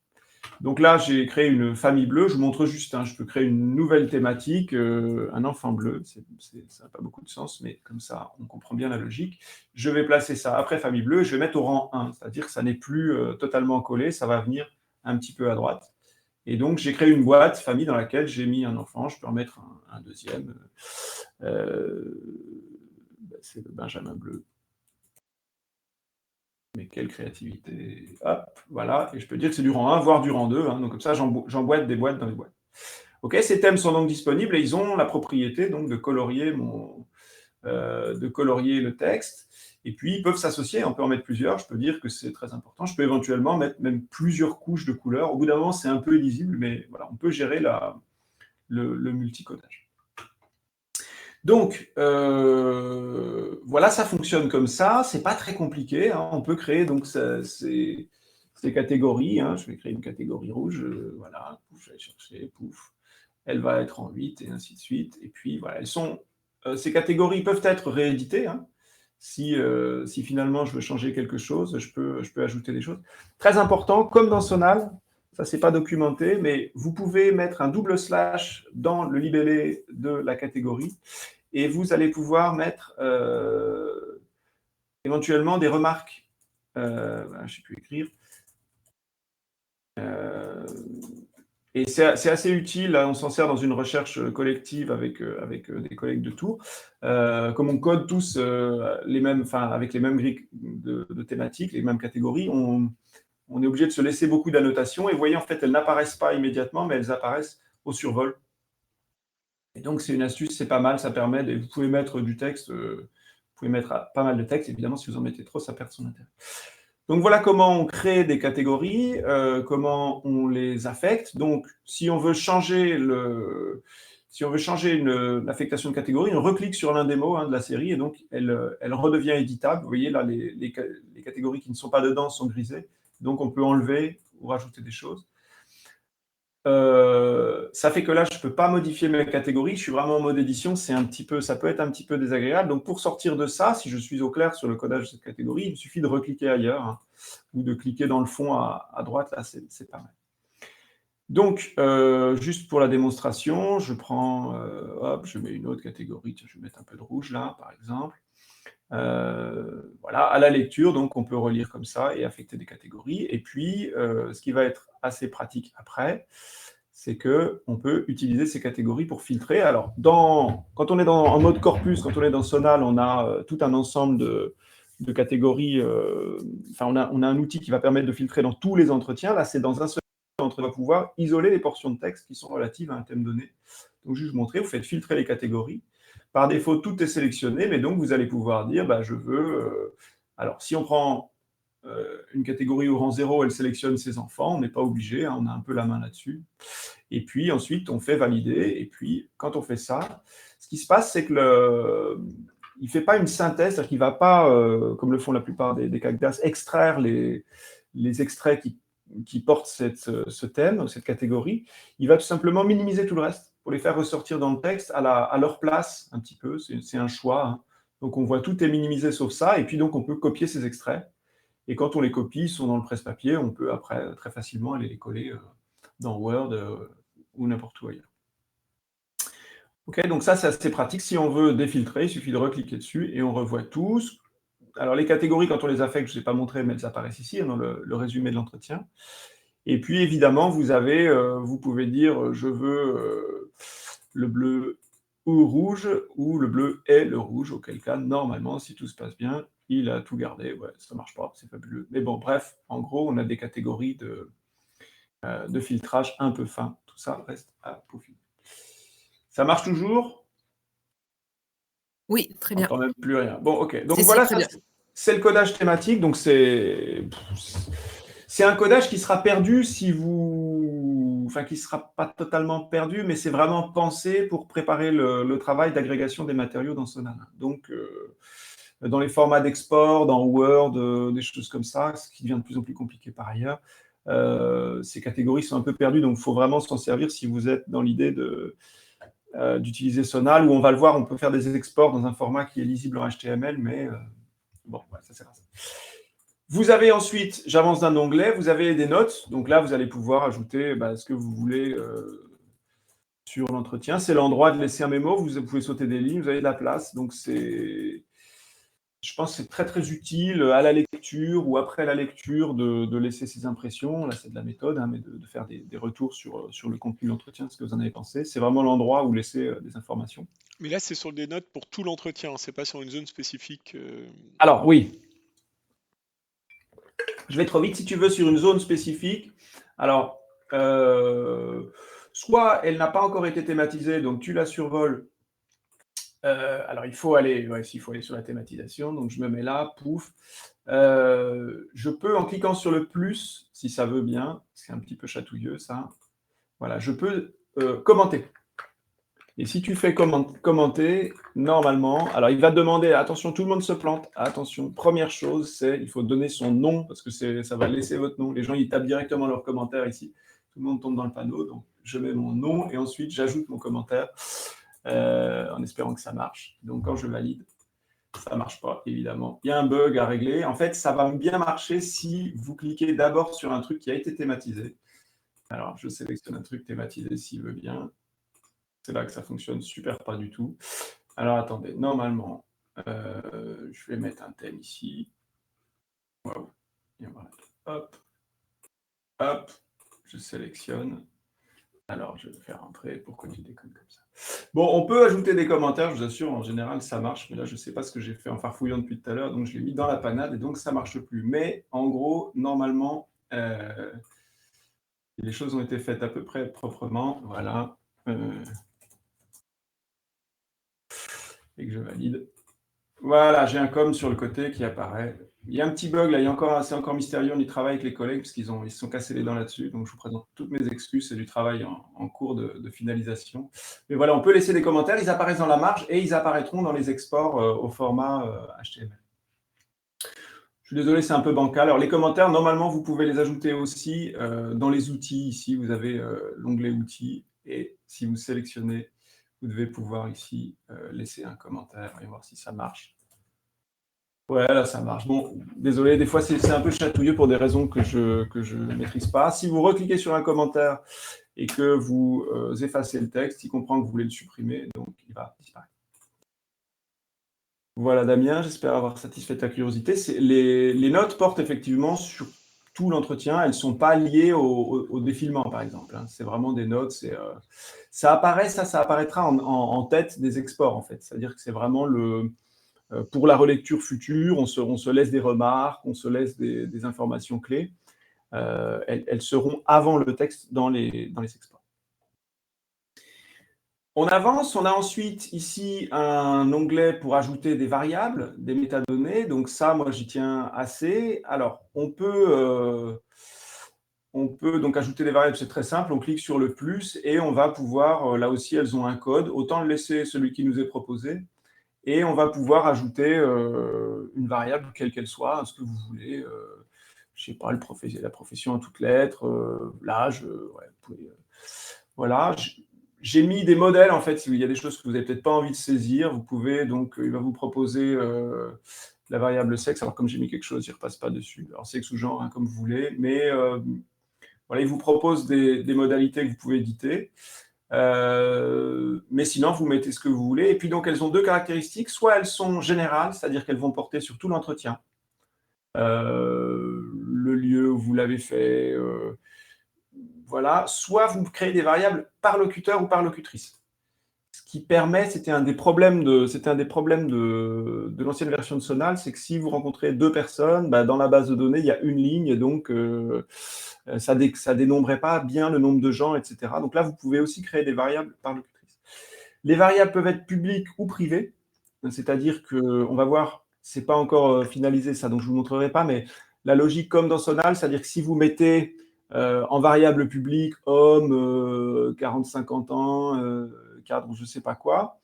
Donc là, j'ai créé une famille bleue. Je vous montre juste, hein, je peux créer une nouvelle thématique, un enfant bleu. Ça n'a pas beaucoup de sens, mais comme ça, on comprend bien la logique. Je vais placer ça après famille bleue. Je vais mettre au rang 1, c'est-à-dire que ça n'est plus totalement collé. Ça va venir un petit peu à droite. Et donc, j'ai créé une boîte famille dans laquelle j'ai mis un enfant. Je peux en mettre un deuxième. C'est le Benjamin bleu. Mais quelle créativité. Hop, voilà. Et je peux dire que c'est du rang 1, voire du rang 2. Hein. Donc, comme ça, j'emboîte des boîtes dans les boîtes. OK, ces thèmes sont donc disponibles et ils ont la propriété donc, de colorier le texte. Et puis, ils peuvent s'associer. On peut en mettre plusieurs. Je peux dire que c'est très important. Je peux éventuellement mettre même plusieurs couches de couleurs. Au bout d'un moment, c'est un peu illisible, mais voilà, on peut gérer le multicodage. Donc, voilà, ça fonctionne comme ça. C'est pas très compliqué. Hein. On peut créer donc ces catégories. Hein. Je vais créer une catégorie rouge. Voilà, je vais chercher, pouf. Elle va être en 8 et ainsi de suite. Et puis, voilà, ces catégories peuvent être rééditées. Hein. Si finalement je veux changer quelque chose, je peux ajouter des choses. Très important, comme dans Sonal, ça c'est pas documenté, mais vous pouvez mettre un double slash dans le libellé de la catégorie et vous allez pouvoir mettre éventuellement des remarques. Je ne sais plus écrire. Et c'est assez utile, là, on s'en sert dans une recherche collective avec des collègues de Tours. Comme on code tous avec les mêmes grilles de thématiques, les mêmes catégories, on est obligé de se laisser beaucoup d'annotations. Et vous voyez, en fait, elles n'apparaissent pas immédiatement, mais elles apparaissent au survol. Et donc, c'est une astuce, c'est pas mal, ça permet, vous pouvez mettre du texte, vous pouvez mettre pas mal de texte, évidemment, si vous en mettez trop, ça perd son intérêt. Donc, voilà comment on crée des catégories, comment on les affecte. Donc, si on veut changer l'affectation de catégorie, on reclique sur l'un des mots de la série, et donc, elle redevient éditable. Vous voyez, là, les catégories qui ne sont pas dedans sont grisées, donc on peut enlever ou rajouter des choses. Ça fait que là, je ne peux pas modifier mes catégories. Je suis vraiment en mode édition. Ça peut être un petit peu désagréable. Donc, pour sortir de ça, si je suis au clair sur le codage de cette catégorie, il suffit de recliquer ailleurs hein, ou de cliquer dans le fond à droite. Là, c'est pas mal. Donc, juste pour la démonstration, je prends, je mets une autre catégorie. Tiens, je vais mettre un peu de rouge là, par exemple. Voilà, à la lecture, donc on peut relire comme ça et affecter des catégories. Et puis, ce qui va être assez pratique après, c'est qu'on peut utiliser ces catégories pour filtrer. Alors, quand on est en mode corpus, quand on est dans Sonal, on a tout un ensemble de catégories. On a un outil qui va permettre de filtrer dans tous les entretiens. Là, c'est dans un seul entretien, on va pouvoir isoler les portions de texte qui sont relatives à un thème donné. Donc, juste vous montrer, vous faites filtrer les catégories. Par défaut, tout est sélectionné, mais donc vous allez pouvoir dire, je veux... alors, si on prend une catégorie au rang 0, elle sélectionne ses enfants, on n'est pas obligé, hein, on a un peu la main là-dessus. Et puis, ensuite, on fait valider, et puis, quand on fait ça, ce qui se passe, c'est que il ne fait pas une synthèse, c'est-à-dire qu'il ne va pas, comme le font la plupart des CACDAS, extraire les extraits qui portent ce thème, cette catégorie. Il va tout simplement minimiser tout le reste pour les faire ressortir dans le texte à leur place un petit peu. C'est un choix. Hein. Donc, on voit tout est minimisé sauf ça. Et puis, donc, on peut copier ces extraits. Et quand on les copie, ils sont dans le presse-papier. On peut après très facilement aller les coller dans Word ou n'importe où ailleurs. Ok, donc ça, c'est assez pratique. Si on veut défiltrer, il suffit de recliquer dessus et on revoit tous. Alors, les catégories, quand on les affecte, je ne vous ai pas montré, mais elles apparaissent ici, dans le résumé de l'entretien. Et puis, évidemment, vous pouvez dire, je veux le bleu ou rouge, ou le bleu et le rouge, auquel cas, normalement, si tout se passe bien, il a tout gardé. Ouais, ça ne marche pas, c'est fabuleux. Mais bon, bref, en gros, on a des catégories de filtrage un peu fin. Tout ça reste à peaufiner. Ça marche toujours?
Oui, très
On
bien.
n'entend même plus rien. Bon, ok. Donc
Si,
voilà,
très bien.
c'est le codage thématique. Donc c'est un codage qui sera perdu si vous... Enfin, qui ne sera pas totalement perdu, mais c'est vraiment pensé pour préparer le travail d'agrégation des matériaux dans Sonal. Donc, dans les formats d'export, dans Word, des choses comme ça, ce qui devient de plus en plus compliqué par ailleurs, ces catégories sont un peu perdues. Donc, il faut vraiment s'en servir si vous êtes dans l'idée d'utiliser Sonal, où on va le voir, on peut faire des exports dans un format qui est lisible en HTML, mais bon, ouais, ça sert à ça. Vous avez ensuite, j'avance d'un onglet, vous avez des notes. Donc là, vous allez pouvoir ajouter ce que vous voulez sur l'entretien. C'est l'endroit de laisser un mémo. Vous pouvez sauter des lignes, vous avez de la place. Donc je pense que c'est très, très utile à la lecture ou après la lecture de laisser ses impressions. Là, c'est de la méthode, hein, mais de faire des retours sur le contenu de l'entretien, ce que vous en avez pensé. C'est vraiment l'endroit où laisser des informations.
Mais là, c'est sur des notes pour tout l'entretien, hein, c'est pas sur une zone spécifique.
Alors, oui, je vais trop vite. Si tu veux, sur une zone spécifique, alors, soit elle n'a pas encore été thématisée, donc tu la survoles. Alors, il faut aller sur la thématisation. Donc, je me mets là, pouf. Je peux, en cliquant sur le plus, si ça veut bien, c'est un petit peu chatouilleux, ça. Voilà, je peux commenter. Et si tu fais commenter, normalement, alors il va te demander, attention, tout le monde se plante, attention, première chose, c'est il faut donner son nom, parce que ça va laisser votre nom. Les gens, ils tapent directement leurs commentaires ici. Tout le monde tombe dans le panneau, donc je mets mon nom et ensuite j'ajoute mon commentaire en espérant que ça marche. Donc quand je valide, ça ne marche pas, évidemment. Il y a un bug à régler. En fait, ça va bien marcher si vous cliquez d'abord sur un truc qui a été thématisé. Alors, je sélectionne un truc thématisé s'il veut bien. C'est là que ça fonctionne super pas du tout. Alors attendez, normalement, je vais mettre un thème ici. Waouh. Et voilà. Hop, hop, je sélectionne. Alors, je vais faire entrer pour que tu déconnes comme ça. Bon, on peut ajouter des commentaires, je vous assure, en général, ça marche. Mais là, je ne sais pas ce que j'ai fait en farfouillant depuis tout à l'heure, donc je l'ai mis dans la panade et donc ça ne marche plus. Mais en gros, normalement, les choses ont été faites à peu près proprement. Voilà. Et que je valide. Voilà, j'ai un com sur le côté qui apparaît. Il y a un petit bug là, c'est encore mystérieux, on y travaille avec les collègues parce qu'ils se sont cassés les dents là-dessus. Donc je vous présente toutes mes excuses, c'est du travail en cours de finalisation. Mais voilà, on peut laisser des commentaires, ils apparaissent dans la marge et ils apparaîtront dans les exports au format HTML. Je suis désolé, c'est un peu bancal. Alors les commentaires, normalement, vous pouvez les ajouter aussi dans les outils. Ici, vous avez l'onglet outils et si vous sélectionnez, vous devez pouvoir ici laisser un commentaire et voir si ça marche. Ouais, là, ça marche. Bon, désolé, des fois, c'est un peu chatouilleux pour des raisons que je ne maîtrise pas. Si vous recliquez sur un commentaire et que vous effacez le texte, il comprend que vous voulez le supprimer, donc il va disparaître. Voilà, Damien, j'espère avoir satisfait ta curiosité. Les notes portent effectivement sur tout l'entretien. Elles ne sont pas liées au défilement, par exemple, hein. C'est vraiment des notes. Ça apparaîtra en tête des exports, en fait. C'est-à-dire que c'est vraiment pour la relecture future, on se laisse des remarques, on se laisse des informations clés. Elles seront avant le texte dans les exports. On avance, on a ensuite ici un onglet pour ajouter des variables, des métadonnées. Donc ça, moi, j'y tiens assez. Alors, on peut donc ajouter des variables, c'est très simple. On clique sur le plus et on va pouvoir, là aussi, elles ont un code. Autant le laisser celui qui nous est proposé. Et on va pouvoir ajouter une variable, quelle qu'elle soit, ce que vous voulez. Je ne sais pas, la profession en toutes lettres, l'âge. Ouais, vous pouvez, voilà. J'ai mis des modèles, en fait, il y a des choses que vous n'avez peut-être pas envie de saisir. Vous pouvez, donc, il va vous proposer la variable sexe. Alors, comme j'ai mis quelque chose, il ne repasse pas dessus. Alors, sexe ou genre, hein, comme vous voulez. Mais voilà, il vous propose des modalités que vous pouvez éditer. Mais sinon, vous mettez ce que vous voulez. Et puis, donc, elles ont deux caractéristiques. Soit elles sont générales, c'est-à-dire qu'elles vont porter sur tout l'entretien. Le lieu où vous l'avez fait, voilà. Soit vous créez des variables par locuteur ou par locutrice. Ce qui permet, c'était un des problèmes de l'ancienne version de Sonal, c'est que si vous rencontrez deux personnes, bah, dans la base de données, il y a une ligne, et donc ça dénombrait pas bien le nombre de gens, etc. Donc là, vous pouvez aussi créer des variables par locutrice. Les variables peuvent être publiques ou privées, c'est-à-dire qu'on va voir, c'est pas encore finalisé ça, donc je vous montrerai pas, mais la logique comme dans Sonal, c'est-à-dire que si vous mettez en variable publique homme, 40-50 ans, cadre, je ne sais pas quoi,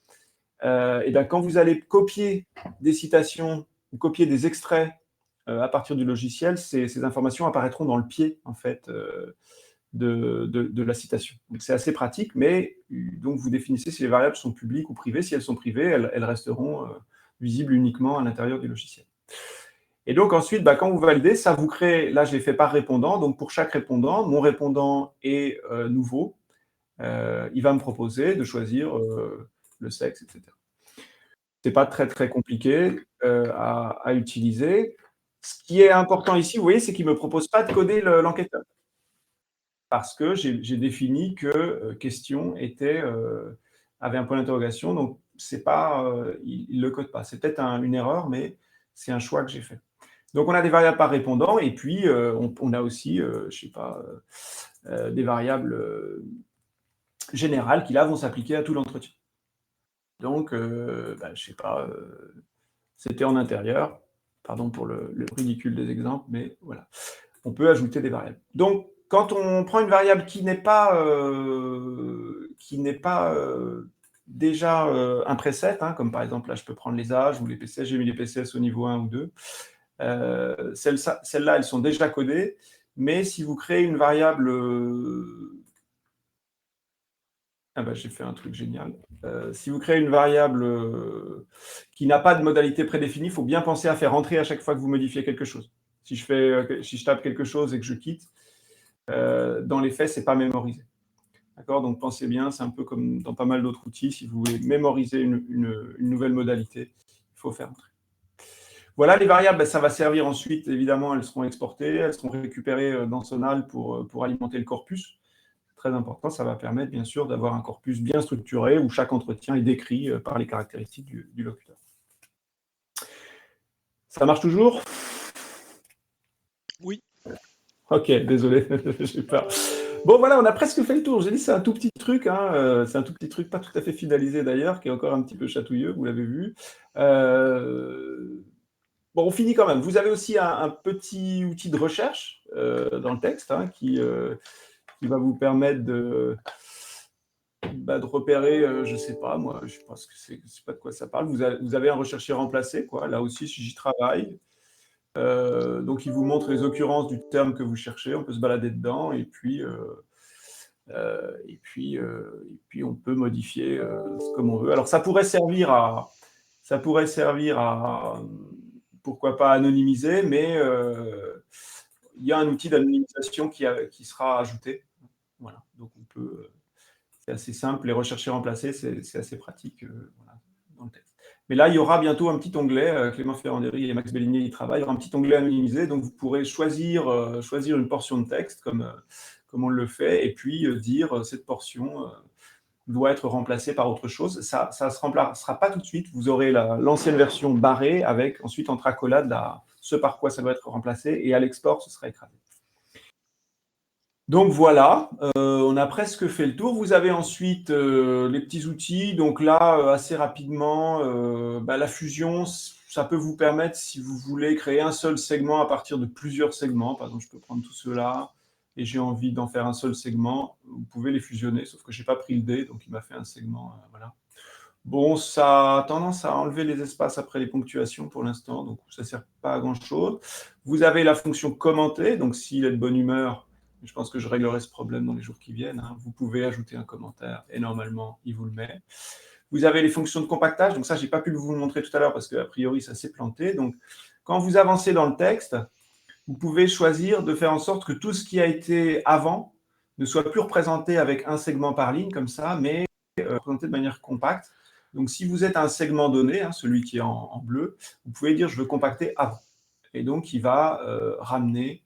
et bien quand vous allez copier des citations ou copier des extraits à partir du logiciel, ces informations apparaîtront dans le pied, en fait, de la citation. Donc c'est assez pratique, mais donc vous définissez si les variables sont publiques ou privées. Si elles sont privées, elles resteront visibles uniquement à l'intérieur du logiciel. Et donc ensuite, quand vous validez, ça vous crée, là je l'ai fait par répondant, donc pour chaque répondant, mon répondant est nouveau, il va me proposer de choisir le sexe, etc. C'est pas très très compliqué à utiliser. Ce qui est important ici, vous voyez, c'est qu'il ne me propose pas de coder l'enquêteur. Parce que j'ai défini que question avait un point d'interrogation, donc c'est pas, il ne le code pas. C'est peut-être une erreur, mais c'est un choix que j'ai fait. Donc on a des variables par répondant, et puis on a aussi, je sais pas, des variables générales qui là vont s'appliquer à tout l'entretien. Donc, je sais pas, c'était en intérieur. Pardon pour le ridicule des exemples, mais voilà. On peut ajouter des variables. Donc, quand on prend une variable qui n'est pas déjà un preset, comme par exemple, là, je peux prendre les âges ou les PCS, j'ai mis les PCS au niveau 1 ou 2. Celles-là, elles sont déjà codées, mais si vous créez une variable... j'ai fait un truc génial. Si vous créez une variable qui n'a pas de modalité prédéfinie, il faut bien penser à faire entrer à chaque fois que vous modifiez quelque chose. Si je tape quelque chose et que je quitte, dans les faits, ce n'est pas mémorisé. D'accord ? Donc pensez bien, c'est un peu comme dans pas mal d'autres outils, si vous voulez mémoriser une nouvelle modalité, il faut faire entrer. Voilà, les variables, ça va servir ensuite, évidemment, elles seront exportées, elles seront récupérées dans Sonal pour alimenter le corpus. Très important, ça va permettre bien sûr d'avoir un corpus bien structuré où chaque entretien est décrit par les caractéristiques du locuteur. Ça marche toujours ?
Oui.
Ok, désolé, j'ai peur. Bon voilà, on a presque fait le tour. J'ai dit c'est un tout petit truc, c'est un tout petit truc pas tout à fait finalisé d'ailleurs, qui est encore un petit peu chatouilleux, vous l'avez vu. Bon, on finit quand même. Vous avez aussi un petit outil de recherche dans le texte qui va vous permettre de repérer, je ne sais pas, moi, je pense que c'est pas de quoi ça parle. Vous avez un rechercher remplacé, quoi. Là aussi, si j'y travaille. Donc, il vous montre les occurrences du terme que vous cherchez. On peut se balader dedans et puis on peut modifier comme on veut. Alors, ça pourrait servir à pourquoi pas anonymiser, mais il y a un outil d'anonymisation qui sera ajouté. Voilà, donc on peut... c'est assez simple, les rechercher remplacés, c'est assez pratique voilà, dans le texte. Mais là, il y aura bientôt un petit onglet, Clément Ferranderi et Max Bellinier y travaillent, il y aura un petit onglet anonymisé, donc vous pourrez choisir une portion de texte, comme on le fait, et puis dire cette portion doit être remplacée par autre chose. Ça ne se remplacera pas tout de suite, vous aurez l'ancienne version barrée, avec ensuite entre accolades ce par quoi ça doit être remplacé, et à l'export, ce sera écrasé. Donc voilà, on a presque fait le tour. Vous avez ensuite les petits outils. Donc là, assez rapidement, la fusion, ça peut vous permettre, si vous voulez, créer un seul segment à partir de plusieurs segments. Par exemple, je peux prendre tout cela et j'ai envie d'en faire un seul segment. Vous pouvez les fusionner, sauf que je n'ai pas pris le dé, donc il m'a fait un segment. Voilà. Bon, ça a tendance à enlever les espaces après les ponctuations pour l'instant, donc ça ne sert pas à grand-chose. Vous avez la fonction commenter, donc s'il est de bonne humeur, je pense que je réglerai ce problème dans les jours qui viennent. Vous pouvez ajouter un commentaire et normalement, il vous le met. Vous avez les fonctions de compactage. Donc ça, je n'ai pas pu vous le montrer tout à l'heure parce qu'a priori, ça s'est planté. Donc, quand vous avancez dans le texte, vous pouvez choisir de faire en sorte que tout ce qui a été avant ne soit plus représenté avec un segment par ligne comme ça, mais représenté de manière compacte. Donc, si vous êtes à un segment donné, hein, celui qui est en bleu, vous pouvez dire « je veux compacter avant ». Et donc, il va ramener,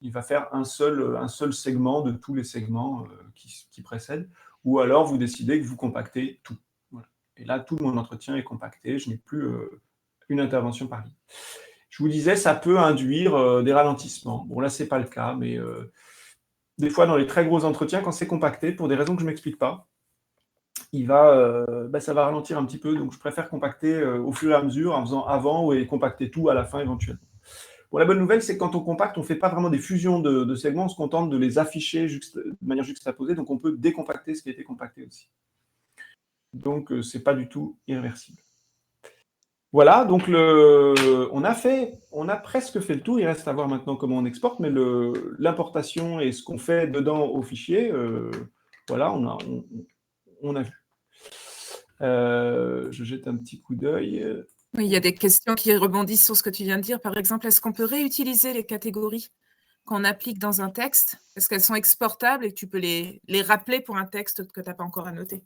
il va faire un seul segment de tous les segments qui précèdent, ou alors vous décidez que vous compactez tout. Voilà. Et là, tout mon entretien est compacté, je n'ai plus une intervention par ligne. Je vous disais, ça peut induire des ralentissements. Bon, là, ce n'est pas le cas, mais des fois, dans les très gros entretiens, quand c'est compacté, pour des raisons que je ne m'explique pas, ça va ralentir un petit peu, donc je préfère compacter au fur et à mesure, en faisant avant et compacter tout à la fin éventuellement. Bon, la bonne nouvelle, c'est que quand on compacte, on ne fait pas vraiment des fusions de segments, on se contente de les afficher de manière juxtaposée, donc on peut décompacter ce qui a été compacté aussi. Donc, ce n'est pas du tout irréversible. Voilà, donc on a presque fait le tour, il reste à voir maintenant comment on exporte, mais l'importation et ce qu'on fait dedans au fichier, voilà, on a vu. Je jette un petit coup d'œil.
Oui, il y a des questions qui rebondissent sur ce que tu viens de dire. Par exemple, est-ce qu'on peut réutiliser les catégories qu'on applique dans un texte? Est-ce qu'elles sont exportables et que tu peux les rappeler pour un texte que tu n'as pas encore annoté?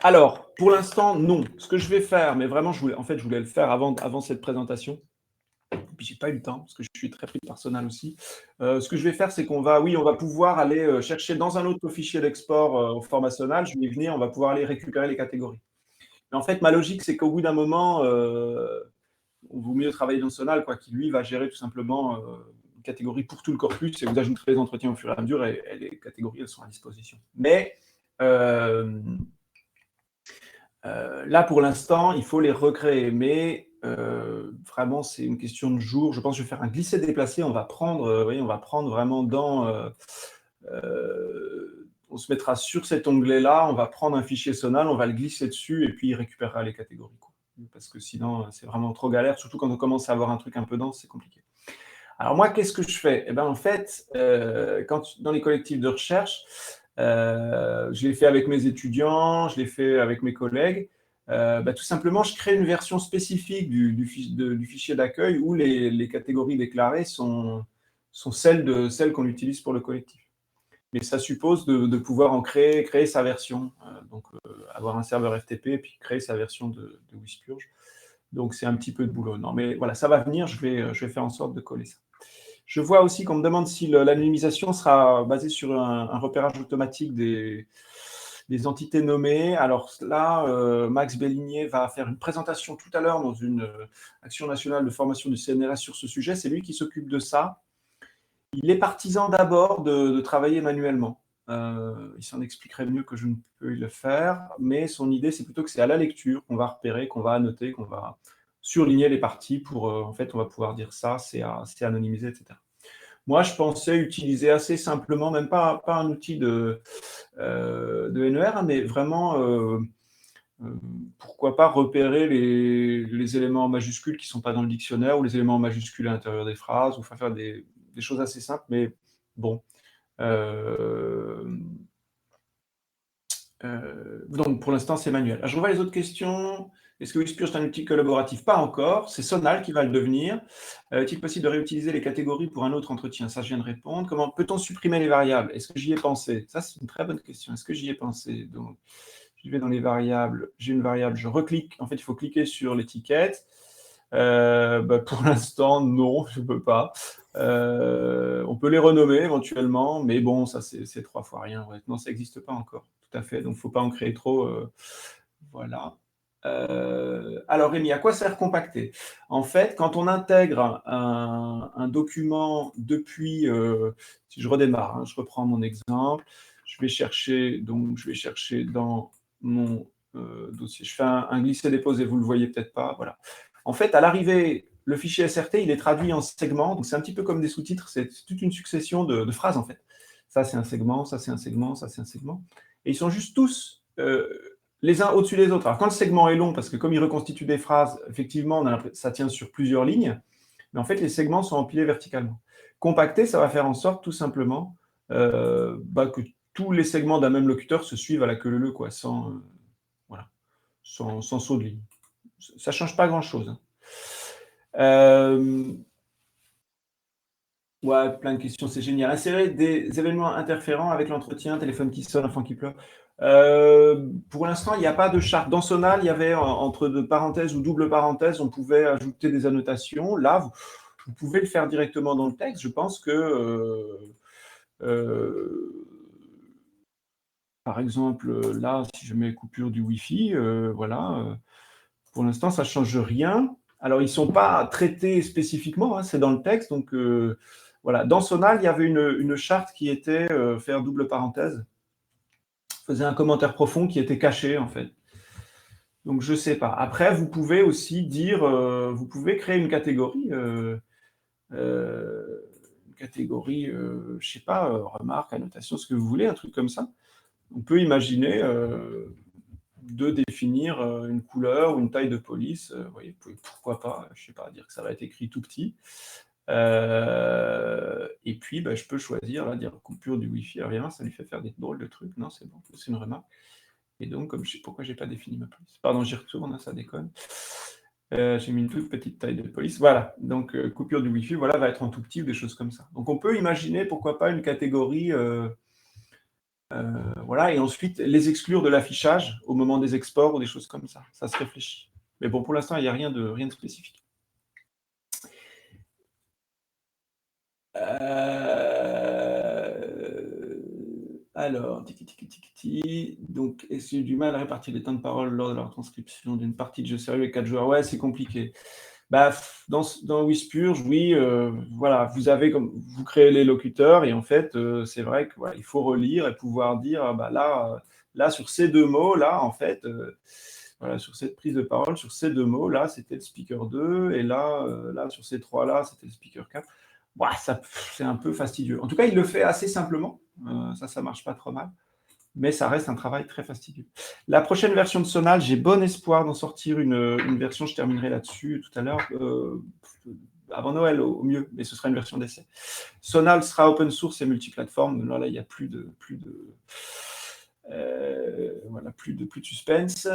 Alors, pour l'instant, non. Ce que je vais faire, mais vraiment, je voulais le faire avant cette présentation. Et puis, je n'ai pas eu le temps, parce que je suis très pris par Sonal aussi. Ce que je vais faire, c'est on va pouvoir aller chercher dans un autre fichier d'export au format Sonal. Je vais y venir, on va pouvoir aller récupérer les catégories. Mais en fait, ma logique, c'est qu'au bout d'un moment, on vaut mieux travailler dans Sonal, qui lui va gérer tout simplement une catégorie pour tout le corpus, et vous ajouterez les entretiens au fur et à mesure, et les catégories, elles sont à disposition. Mais là, pour l'instant, il faut les recréer, mais vraiment, c'est une question de jours. Je pense que je vais faire un glisser-déplacer. On va prendre vraiment dans... on se mettra sur cet onglet-là, on va prendre un fichier Sonal, on va le glisser dessus, et puis il récupérera les catégories. Parce que sinon, c'est vraiment trop galère, surtout quand on commence à avoir un truc un peu dense, c'est compliqué. Alors moi, qu'est-ce que je fais? Eh bien, en fait, dans les collectifs de recherche, je l'ai fait avec mes étudiants, je l'ai fait avec mes collègues. Tout simplement, je crée une version spécifique du fichier d'accueil où les catégories déclarées sont celles qu'on utilise pour le collectif. Mais ça suppose de pouvoir en créer sa version, donc avoir un serveur FTP et puis créer sa version de Wispurge. Donc, c'est un petit peu de boulot. Non, mais voilà, ça va venir, je vais faire en sorte de coller ça. Je vois aussi qu'on me demande si l'anonymisation sera basée sur un repérage automatique des entités nommées. Alors là, Max Bellinier va faire une présentation tout à l'heure dans une action nationale de formation du CNRS sur ce sujet. C'est lui qui s'occupe de ça. Il est partisan d'abord de travailler manuellement. Il s'en expliquerait mieux que je ne peux le faire, mais son idée, c'est plutôt que c'est à la lecture qu'on va repérer, qu'on va annoter, qu'on va surligner les parties pour, en fait, on va pouvoir dire ça, c'est anonymisé, etc. Moi, je pensais utiliser assez simplement, même pas un outil de NER, mais vraiment, pourquoi pas repérer les éléments en majuscules qui ne sont pas dans le dictionnaire ou les éléments en majuscules à l'intérieur des phrases, ou faire des choses assez simples, mais bon. Donc, pour l'instant, c'est manuel. Alors, je revois les autres questions. Est-ce que Wispurge est un outil collaboratif? Pas encore. C'est Sonal qui va le devenir. Est-il possible de réutiliser les catégories pour un autre entretien? Ça, je viens de répondre. Comment peut-on supprimer les variables? Est-ce que j'y ai pensé? Ça, c'est une très bonne question. Est-ce que j'y ai pensé? Donc, je vais dans les variables. J'ai une variable, je reclique. En fait, il faut cliquer sur l'étiquette. Pour l'instant, non, je ne peux pas. On peut les renommer éventuellement, mais bon, ça, c'est 3 fois rien. Ouais. Non, ça n'existe pas encore. Tout à fait, donc il ne faut pas en créer trop. Voilà. Alors, Rémi, à quoi sert compacter? En fait, quand on intègre un document depuis... si je redémarre, je reprends mon exemple, je vais chercher dans mon dossier. Je fais un glisser-déposer, vous ne le voyez peut-être pas. Voilà. En fait, à l'arrivée, le fichier SRT, il est traduit en segments. Donc, c'est un petit peu comme des sous-titres. C'est toute une succession de phrases, en fait. Ça, c'est un segment, ça, c'est un segment, ça, c'est un segment. Et ils sont juste tous les uns au-dessus des autres. Alors, quand le segment est long, parce que comme il reconstitue des phrases, effectivement, ça tient sur plusieurs lignes. Mais en fait, les segments sont empilés verticalement. Compacter, ça va faire en sorte, tout simplement, que tous les segments d'un même locuteur se suivent à la queue leu-leu, quoi, sans saut de ligne. Ça ne change pas grand-chose. Ouais, plein de questions, c'est génial. Insérer des événements interférents avec l'entretien, téléphone qui sonne, enfant qui pleure. Pour l'instant, il n'y a pas de charte. Dans Sonal, il y avait entre deux parenthèses ou double parenthèse, on pouvait ajouter des annotations. Là, vous pouvez le faire directement dans le texte. Je pense que, par exemple, là, si je mets coupure du Wi-Fi, voilà, pour l'instant, ça ne change rien. Alors, ils ne sont pas traités spécifiquement, hein, c'est dans le texte. Donc, voilà. Dans Sonal, il y avait une charte qui était faire double parenthèse, faisait un commentaire profond qui était caché, en fait. Donc, je ne sais pas. Après, vous pouvez aussi dire, vous pouvez créer une catégorie, je ne sais pas, remarque, annotation, ce que vous voulez, un truc comme ça. On peut imaginer de définir une couleur ou une taille de police. Vous voyez, pourquoi pas, je ne sais pas, dire que ça va être écrit tout petit. Et puis, je peux choisir, là, dire coupure du Wi-Fi, rien, ça lui fait faire des drôles de trucs. Non, c'est bon, c'est une remarque. Et donc, comme je sais pourquoi j'ai pas défini ma police. Pardon, j'y retourne, hein, ça déconne. J'ai mis une toute petite taille de police. Voilà, donc coupure du Wi-Fi, voilà, va être en tout petit ou des choses comme ça. Donc, on peut imaginer, pourquoi pas, une catégorie... voilà, et ensuite les exclure de l'affichage au moment des exports ou des choses comme ça. Ça se réfléchit. Mais bon, pour l'instant, il n'y a rien de spécifique. Alors, donc, est-ce que j'ai du mal à répartir les temps de parole lors de la transcription d'une partie de jeu sérieux avec 4 joueurs? Ouais, c'est compliqué. Dans Wispurge, oui, voilà, vous créez les locuteurs et en fait, c'est vrai qu'il voilà, faut relire et pouvoir dire, là, sur ces deux mots, là, en fait, voilà, sur cette prise de parole, sur ces deux mots, là, c'était le speaker 2 et là, sur ces trois-là, c'était le speaker 4. Bah, c'est un peu fastidieux. En tout cas, il le fait assez simplement. Ça marche pas trop mal. Mais ça reste un travail très fastidieux. La prochaine version de Sonal, j'ai bon espoir d'en sortir une version, je terminerai là-dessus tout à l'heure, avant Noël au mieux, mais ce sera une version d'essai. Sonal sera open source et multiplateforme. Là, il n'y a plus de suspense.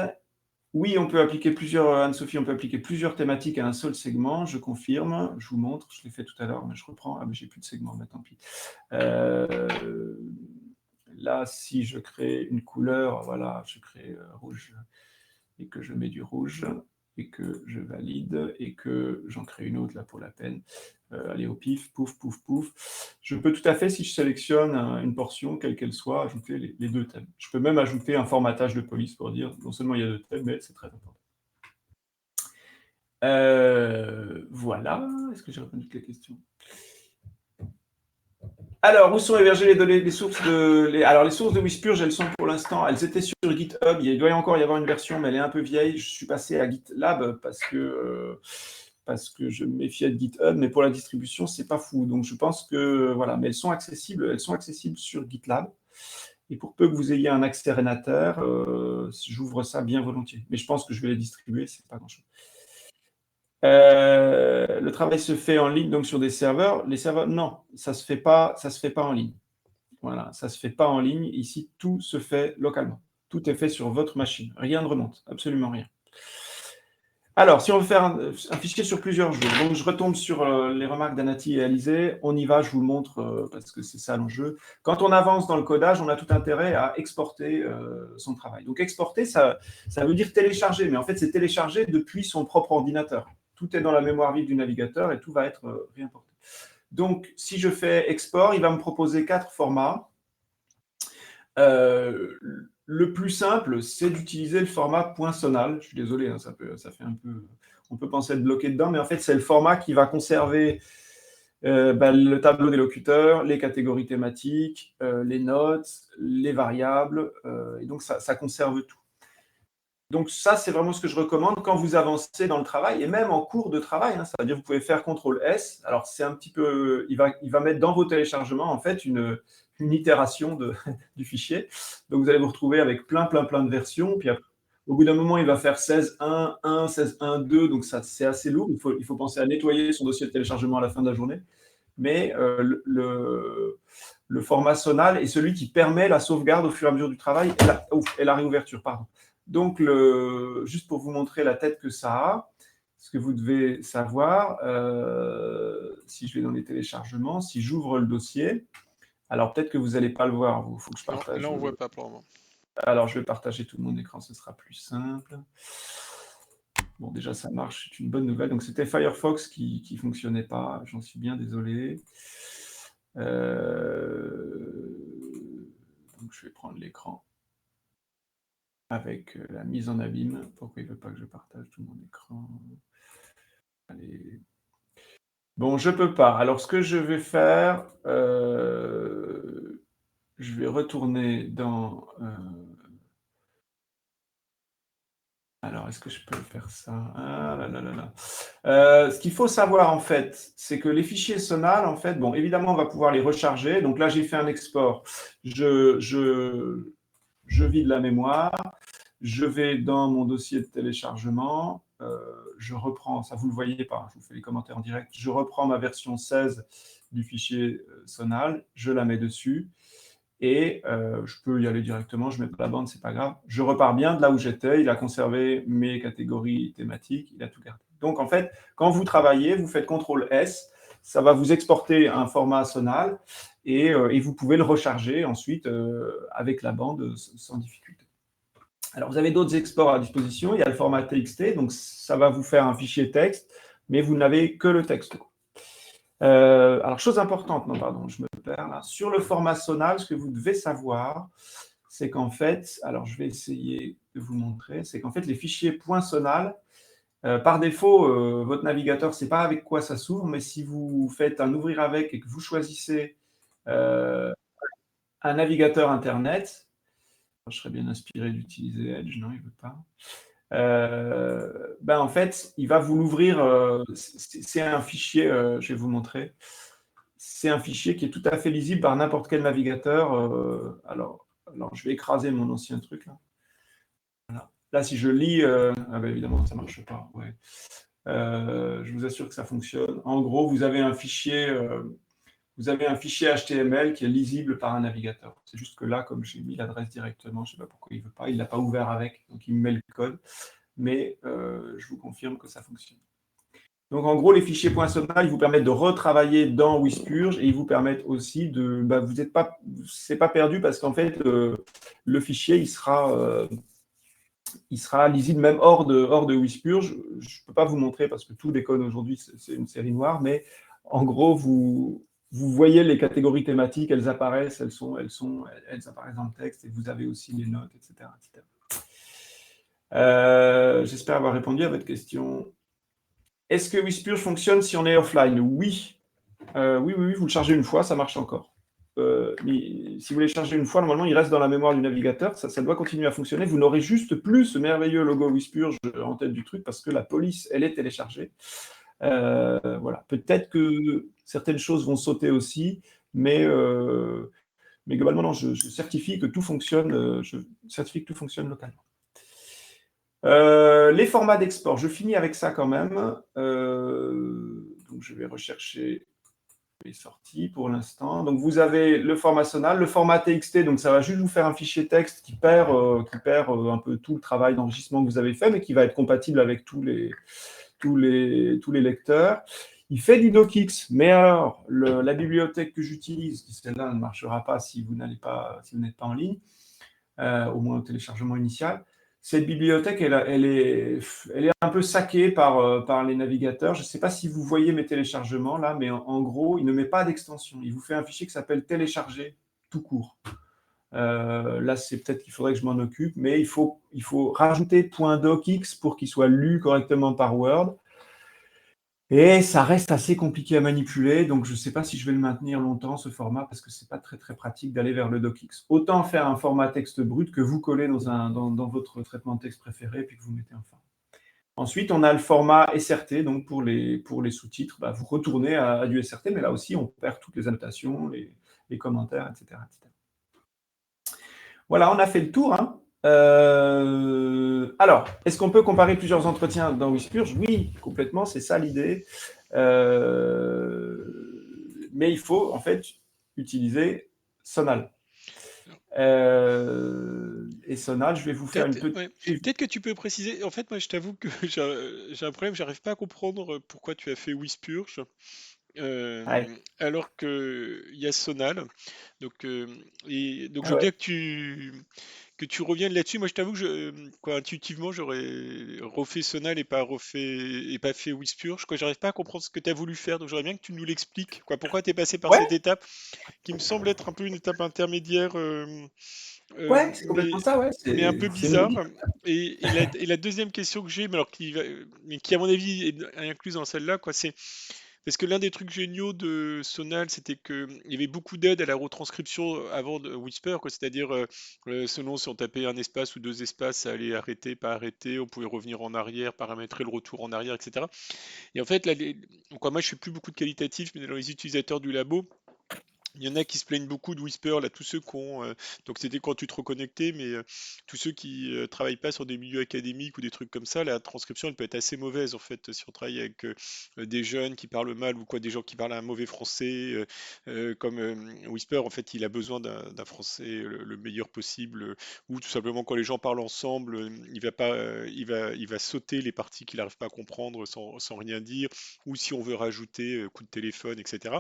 Oui, on peut appliquer Anne-Sophie, on peut appliquer plusieurs thématiques à un seul segment, je confirme, je vous montre, je l'ai fait tout à l'heure, mais je reprends, mais j'ai plus de segment, mais tant pis. Là, si je crée une couleur, voilà, je crée rouge, et que je mets du rouge, et que je valide, et que j'en crée une autre là pour la peine. Allez au pif, pouf, pouf, pouf. Je peux tout à fait, si je sélectionne une portion, quelle qu'elle soit, ajouter les deux thèmes. Je peux même ajouter un formatage de police pour dire, non seulement il y a deux thèmes, mais c'est très important. Voilà. Est-ce que j'ai répondu à toutes les questions? Alors, où sont hébergées les données, les sources Alors, les sources de Wispurge, elles sont pour l'instant, elles étaient sur GitHub. Il doit encore y avoir une version, mais elle est un peu vieille. Je suis passé à GitLab parce que je me méfiais de GitHub, mais pour la distribution, c'est pas fou. Donc, je pense que voilà, mais elles sont accessibles sur GitLab. Et pour peu que vous ayez un accès Renater, j'ouvre ça bien volontiers. Mais je pense que je vais les distribuer, c'est pas grand-chose. Le travail se fait en ligne, donc sur des serveurs. Les serveurs, non, ça se fait pas en ligne. Voilà, ça se fait pas en ligne. Ici, tout se fait localement. Tout est fait sur votre machine. Rien ne remonte, absolument rien. Alors, si on veut faire un fichier sur plusieurs jeux, donc je retombe sur les remarques d'Anati et Alizé. On y va, je vous montre parce que c'est ça l'enjeu. Quand on avance dans le codage, on a tout intérêt à exporter son travail. Donc exporter, ça veut dire télécharger, mais en fait, c'est télécharger depuis son propre ordinateur. Tout est dans la mémoire vive du navigateur et tout va être réimporté. Donc, si je fais export, il va me proposer 4 formats. Le plus simple, c'est d'utiliser le format .sonal. Je suis désolé, hein, ça fait un peu... On peut penser être bloqué dedans, mais en fait, c'est le format qui va conserver le tableau des locuteurs, les catégories thématiques, les notes, les variables, et donc ça conserve tout. Donc ça, c'est vraiment ce que je recommande quand vous avancez dans le travail, et même en cours de travail, hein, ça veut dire que vous pouvez faire CTRL-S. Alors, c'est un petit peu... Il va mettre dans vos téléchargements, en fait, une itération du fichier. Donc, vous allez vous retrouver avec plein de versions. Puis, après, au bout d'un moment, il va faire 16.1, 1, 16.1, 2. Donc, ça, c'est assez lourd. Il faut penser à nettoyer son dossier de téléchargement à la fin de la journée. Mais le format Sonal est celui qui permet la sauvegarde au fur et à mesure du travail et la réouverture, pardon. Donc, juste pour vous montrer la tête que ça a, ce que vous devez savoir, si je vais dans les téléchargements, si j'ouvre le dossier, alors peut-être que vous n'allez pas le voir, il faut que je
Non,
partage.
là, on voit pas pour le moment.
Alors, je vais partager tout mon écran, ce sera plus simple. Bon, déjà, ça marche, c'est une bonne nouvelle. Donc, c'était Firefox qui ne fonctionnait pas, j'en suis bien désolé. Donc, je vais prendre l'écran avec la mise en abîme. Pourquoi il ne veut pas que je partage tout mon écran? Allez. Bon, je ne peux pas. Alors, ce que je vais faire, je vais retourner dans... Alors, est-ce que je peux faire ça? Ah là là là là. Ce qu'il faut savoir, en fait, c'est que les fichiers Sonal, en fait, bon, évidemment, on va pouvoir les recharger. Donc là, j'ai fait un export. Je vide la mémoire. Je vais dans mon dossier de téléchargement. Je reprends, ça vous ne le voyez pas, je vous fais les commentaires en direct. Je reprends ma version 16 du fichier Sonal. Je la mets dessus. Et je peux y aller directement, je mets pas la bande, c'est pas grave. Je repars bien de là où j'étais, il a conservé mes catégories thématiques, il a tout gardé. Donc en fait, quand vous travaillez, vous faites CTRL-S, ça va vous exporter un format Sonal et vous pouvez le recharger ensuite avec la bande sans difficulté. Alors vous avez d'autres exports à disposition, il y a le format TXT, donc ça va vous faire un fichier texte, mais vous n'avez que le texte. Alors, chose importante, non, pardon, je me perds là. Sur le format Sonal, ce que vous devez savoir, c'est qu'en fait, alors je vais essayer de vous montrer, c'est qu'en fait, les fichiers .sonal, par défaut, votre navigateur, ne sait pas avec quoi ça s'ouvre, mais si vous faites un ouvrir avec et que vous choisissez un navigateur Internet, je serais bien inspiré d'utiliser Edge, non, il ne veut pas. Ben en fait, il va vous l'ouvrir, c'est un fichier, je vais vous montrer, c'est un fichier qui est tout à fait lisible par n'importe quel navigateur. Alors, je vais écraser mon ancien truc. Là, voilà. Là si je lis, ah ben évidemment, ça ne marche pas. Ouais. Je vous assure que ça fonctionne. En gros, vous avez un fichier HTML qui est lisible par un navigateur. C'est juste que là, comme j'ai mis l'adresse directement, je ne sais pas pourquoi il ne veut pas, il ne l'a pas ouvert avec, donc il me met le code. Mais je vous confirme que ça fonctionne. Donc, en gros, les fichiers .sonal, ils vous permettent de retravailler dans Wispurge et ils vous permettent aussi de... vous n'êtes pas... C'est pas perdu parce qu'en fait, le fichier, il sera lisible même hors de Wispurge. Je ne peux pas vous montrer parce que tout déconne aujourd'hui, c'est une série noire, mais en gros, vous voyez les catégories thématiques, elles apparaissent, elles apparaissent dans le texte et vous avez aussi les notes, etc. J'espère avoir répondu à votre question. Est-ce que Wispurge fonctionne si on est offline? Oui. Oui, vous le chargez une fois, ça marche encore. Mais si vous voulez charger une fois, normalement, il reste dans la mémoire du navigateur, ça doit continuer à fonctionner. Vous n'aurez juste plus ce merveilleux logo Wispurge en tête du truc parce que la police, elle est téléchargée. Voilà. Peut-être que certaines choses vont sauter aussi, mais globalement, non, je certifie que tout fonctionne, localement. Les formats d'export, je finis avec ça quand même. Donc, je vais rechercher les sorties pour l'instant. Donc, vous avez le format Sonal, le format TXT, donc ça va juste vous faire un fichier texte qui perd un peu tout le travail d'enregistrement que vous avez fait, mais qui va être compatible avec tous les lecteurs. Il fait du docx, mais alors, la bibliothèque que j'utilise, qui celle-là ne marchera pas si vous n'êtes pas en ligne, au moins au téléchargement initial. Cette bibliothèque, elle est un peu saquée par les navigateurs. Je ne sais pas si vous voyez mes téléchargements là, mais en gros, il ne met pas d'extension. Il vous fait un fichier qui s'appelle télécharger tout court. Là, c'est peut-être qu'il faudrait que je m'en occupe, mais il faut rajouter .docx pour qu'il soit lu correctement par Word. Et ça reste assez compliqué à manipuler, donc je ne sais pas si je vais le maintenir longtemps, ce format, parce que ce n'est pas très, très pratique d'aller vers le docx. Autant faire un format texte brut que vous collez dans votre traitement de texte préféré, puis que vous mettez en fin. Ensuite, on a le format SRT, donc pour les sous-titres, vous retournez à du SRT, mais là aussi, on perd toutes les annotations, les commentaires, etc., etc. Voilà, on a fait le tour, hein. Alors, est-ce qu'on peut comparer plusieurs entretiens dans Wispurge? Oui, complètement, c'est ça l'idée. Mais il faut, en fait, utiliser Sonal. Et Sonal, je vais vous faire une
Peut-être,
petite
ouais.
review.
Peut-être que tu peux préciser. En fait, moi, je t'avoue que j'ai un problème. J'arrive pas à comprendre pourquoi tu as fait Whispurge.
Ouais.
Alors que il y a Sonal. Donc, et donc je
Ah
veux
ouais.
bien que tu reviennes là-dessus. Moi, je t'avoue que quoi, intuitivement, j'aurais refait Sonal et pas fait Whispurge. Quoi, j'arrive pas à comprendre ce que tu as voulu faire. Donc, j'aimerais bien que tu nous l'expliques. Quoi, pourquoi tu es passé par
Ouais,
cette étape qui me semble être un peu une étape intermédiaire,
ouais, c'est complètement
mais
ça, ouais.
mais un
C'est
peu
c'est une
bizarre.
brique.
Et la deuxième question que j'ai, mais alors mais qui à mon avis est incluse dans celle-là, quoi, c'est parce que l'un des trucs géniaux de Sonal, c'était que il y avait beaucoup d'aide à la retranscription avant de Whisper, quoi. C'est-à-dire, selon si on tapait un espace ou deux espaces, ça allait arrêter, pas arrêter, on pouvait revenir en arrière, paramétrer le retour en arrière, etc. Et en fait, là, quoi, moi, je fais plus beaucoup de qualitatif, mais dans les utilisateurs du labo, il y en a qui se plaignent beaucoup de Whisper, là, tous ceux qui ont. Donc, c'était quand tu te reconnectais, mais tous ceux qui travaillent pas sur des milieux académiques ou des trucs comme ça, la transcription, elle peut être assez mauvaise, en fait, si on travaille avec des jeunes qui parlent mal ou quoi, des gens qui parlent un mauvais français. Comme Whisper, en fait, il a besoin d'un français le meilleur possible, ou tout simplement quand les gens parlent ensemble, il va sauter les parties qu'il n'arrive pas à comprendre sans rien dire, ou si on veut rajouter coup de téléphone, etc.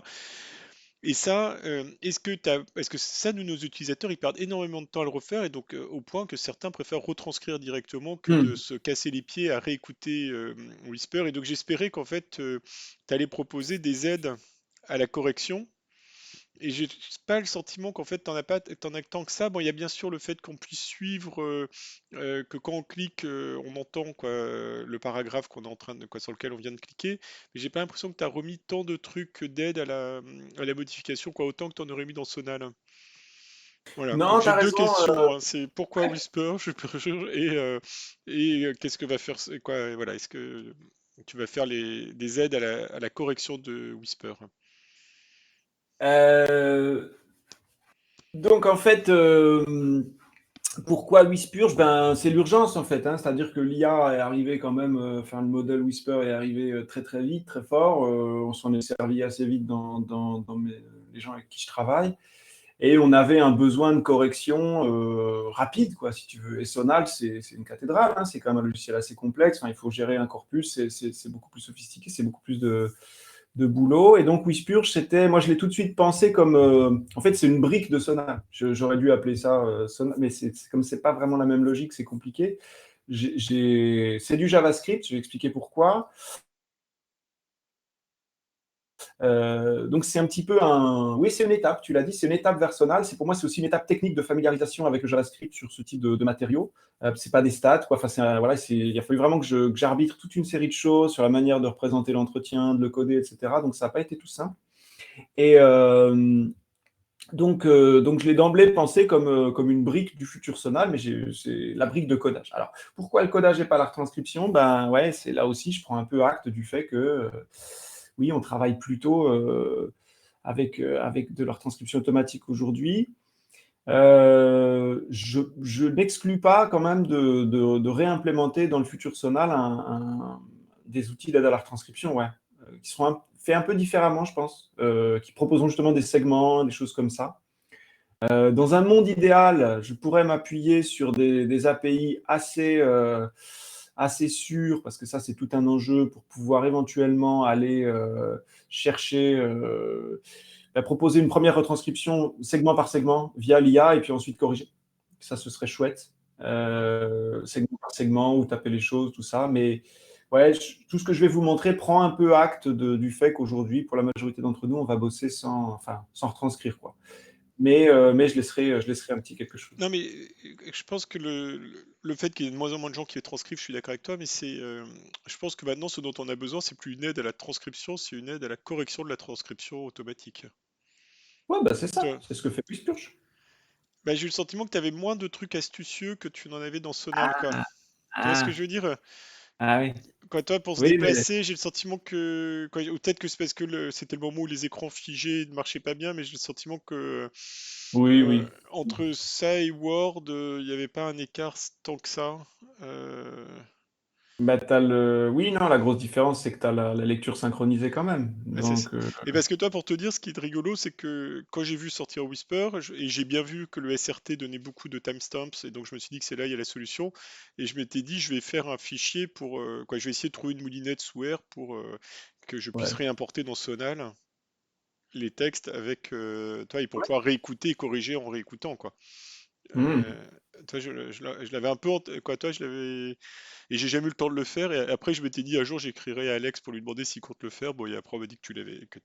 Et ça, est-ce que ça, nous, nos utilisateurs, ils perdent énormément de temps à le refaire, et donc au point que certains préfèrent retranscrire directement que de
Hmm.
se casser les pieds à réécouter Whisper. Et donc j'espérais qu'en fait, tu allais proposer des aides à la correction, et j'ai pas le sentiment qu'en fait t'en as tant que ça. Bon, il y a bien sûr le fait qu'on puisse suivre, que quand on clique, on entend quoi, le paragraphe qu'on est en train de, quoi, sur lequel on vient de cliquer. Mais j'ai pas l'impression que tu as remis tant de trucs d'aide à la modification, quoi, autant que tu en aurais mis dans Sonal. Voilà. Donc
Non,
j'ai
t'as
deux
raison.
questions, hein. C'est pourquoi
Ouais.
Whisper, qu'est-ce que va faire, quoi, voilà, est-ce que tu vas faire des aides à la correction de Whisper?
Euh, donc en fait, pourquoi Whisper? Ben, c'est l'urgence en fait, hein. C'est-à-dire que l'IA est arrivée quand même, enfin le modèle Whisper est arrivé très très vite, très fort. On s'en est servi assez vite dans les gens avec qui je travaille. Et on avait un besoin de correction rapide, quoi, si tu veux. Et Sonal, c'est une cathédrale, hein. C'est quand même un logiciel assez complexe. Enfin, il faut gérer un corpus, c'est beaucoup plus sophistiqué, c'est beaucoup plus de boulot. Et donc, Whisperge, moi, je l'ai tout de suite pensé comme. En fait, c'est une brique de Sonal. J'aurais dû appeler ça Sonal, mais comme c'est pas vraiment la même logique, c'est compliqué. C'est du JavaScript, je vais expliquer pourquoi. Donc c'est un petit peu un. Oui, c'est une étape, tu l'as dit, c'est une étape vers Sonal. Pour moi, c'est aussi une étape technique de familiarisation avec le JavaScript sur ce type de matériaux. C'est pas des stats, quoi. Enfin, voilà, il a fallu vraiment que j'arbitre toute une série de choses sur la manière de représenter l'entretien, de le coder, etc. Donc ça n'a pas été tout simple. Et donc je l'ai d'emblée pensé comme une brique du futur Sonal, mais c'est la brique de codage. Alors, pourquoi le codage et pas la retranscription? Ben ouais, c'est là aussi, je prends un peu acte du fait que oui, on travaille plutôt avec de la retranscription automatique aujourd'hui. Je n'exclus pas quand même de réimplémenter dans le futur Sonal des outils d'aide à la retranscription, ouais, qui seront faits un peu différemment, je pense, qui proposeront justement des segments, des choses comme ça. Dans un monde idéal, je pourrais m'appuyer sur des API assez sûrs, parce que ça, c'est tout un enjeu pour pouvoir éventuellement aller chercher, proposer une première retranscription segment par segment via l'IA et puis ensuite corriger. Ça, ce serait chouette. Segment par segment, où taper les choses, tout ça. Mais ouais, tout ce que je vais vous montrer prend un peu acte du fait qu'aujourd'hui, pour la majorité d'entre nous, on va bosser sans retranscrire, quoi. Mais je laisserai un petit quelque chose.
Non, mais je pense que le fait qu'il y ait de moins en moins de gens qui les transcrivent, je suis d'accord avec toi, mais je pense que maintenant, ce dont on a besoin, c'est plus une aide à la transcription, c'est une aide à la correction de la transcription automatique.
Ouais, bah c'est ça,
Toi,
c'est ce que fait Puspurge.
bah, j'ai eu le sentiment que tu avais moins de trucs astucieux que tu n'en avais dans Sonal, quoi.
Ah,
Tu vois ce que
ah,
je veux dire?
ah oui.
Quoi, toi, pour se
Oui, mais
déplacer, j'ai le sentiment que, ou peut-être que c'est parce que c'était le moment où les écrans figés ne marchaient pas bien, mais j'ai le sentiment que
oui, oui.
entre ça et Word, il n'y avait pas un écart tant que ça. Euh,
Bah, oui, non, la grosse différence, c'est que tu as la lecture synchronisée quand même.
Ouais, c'est ça.
Donc,
Mais parce que toi, pour te dire, ce qui est rigolo, c'est que quand j'ai vu sortir Whisper, et j'ai bien vu que le SRT donnait beaucoup de timestamps, et donc je me suis dit que c'est là, il y a la solution, et je m'étais dit, je vais faire un fichier pour, quoi, je vais essayer de trouver une moulinette sous R pour que je puisse
ouais.
réimporter dans Sonal les textes avec, toi, et pour pouvoir réécouter et corriger en réécoutant, quoi.
Hmm.
Euh, Toi, je l'avais un peu, quoi, toi, je l'avais, et j'ai jamais eu le temps de le faire. Et après, je m'étais dit un jour, j'écrirai à Alex pour lui demander s'il compte le faire. Bon, et après, on m'a dit que tu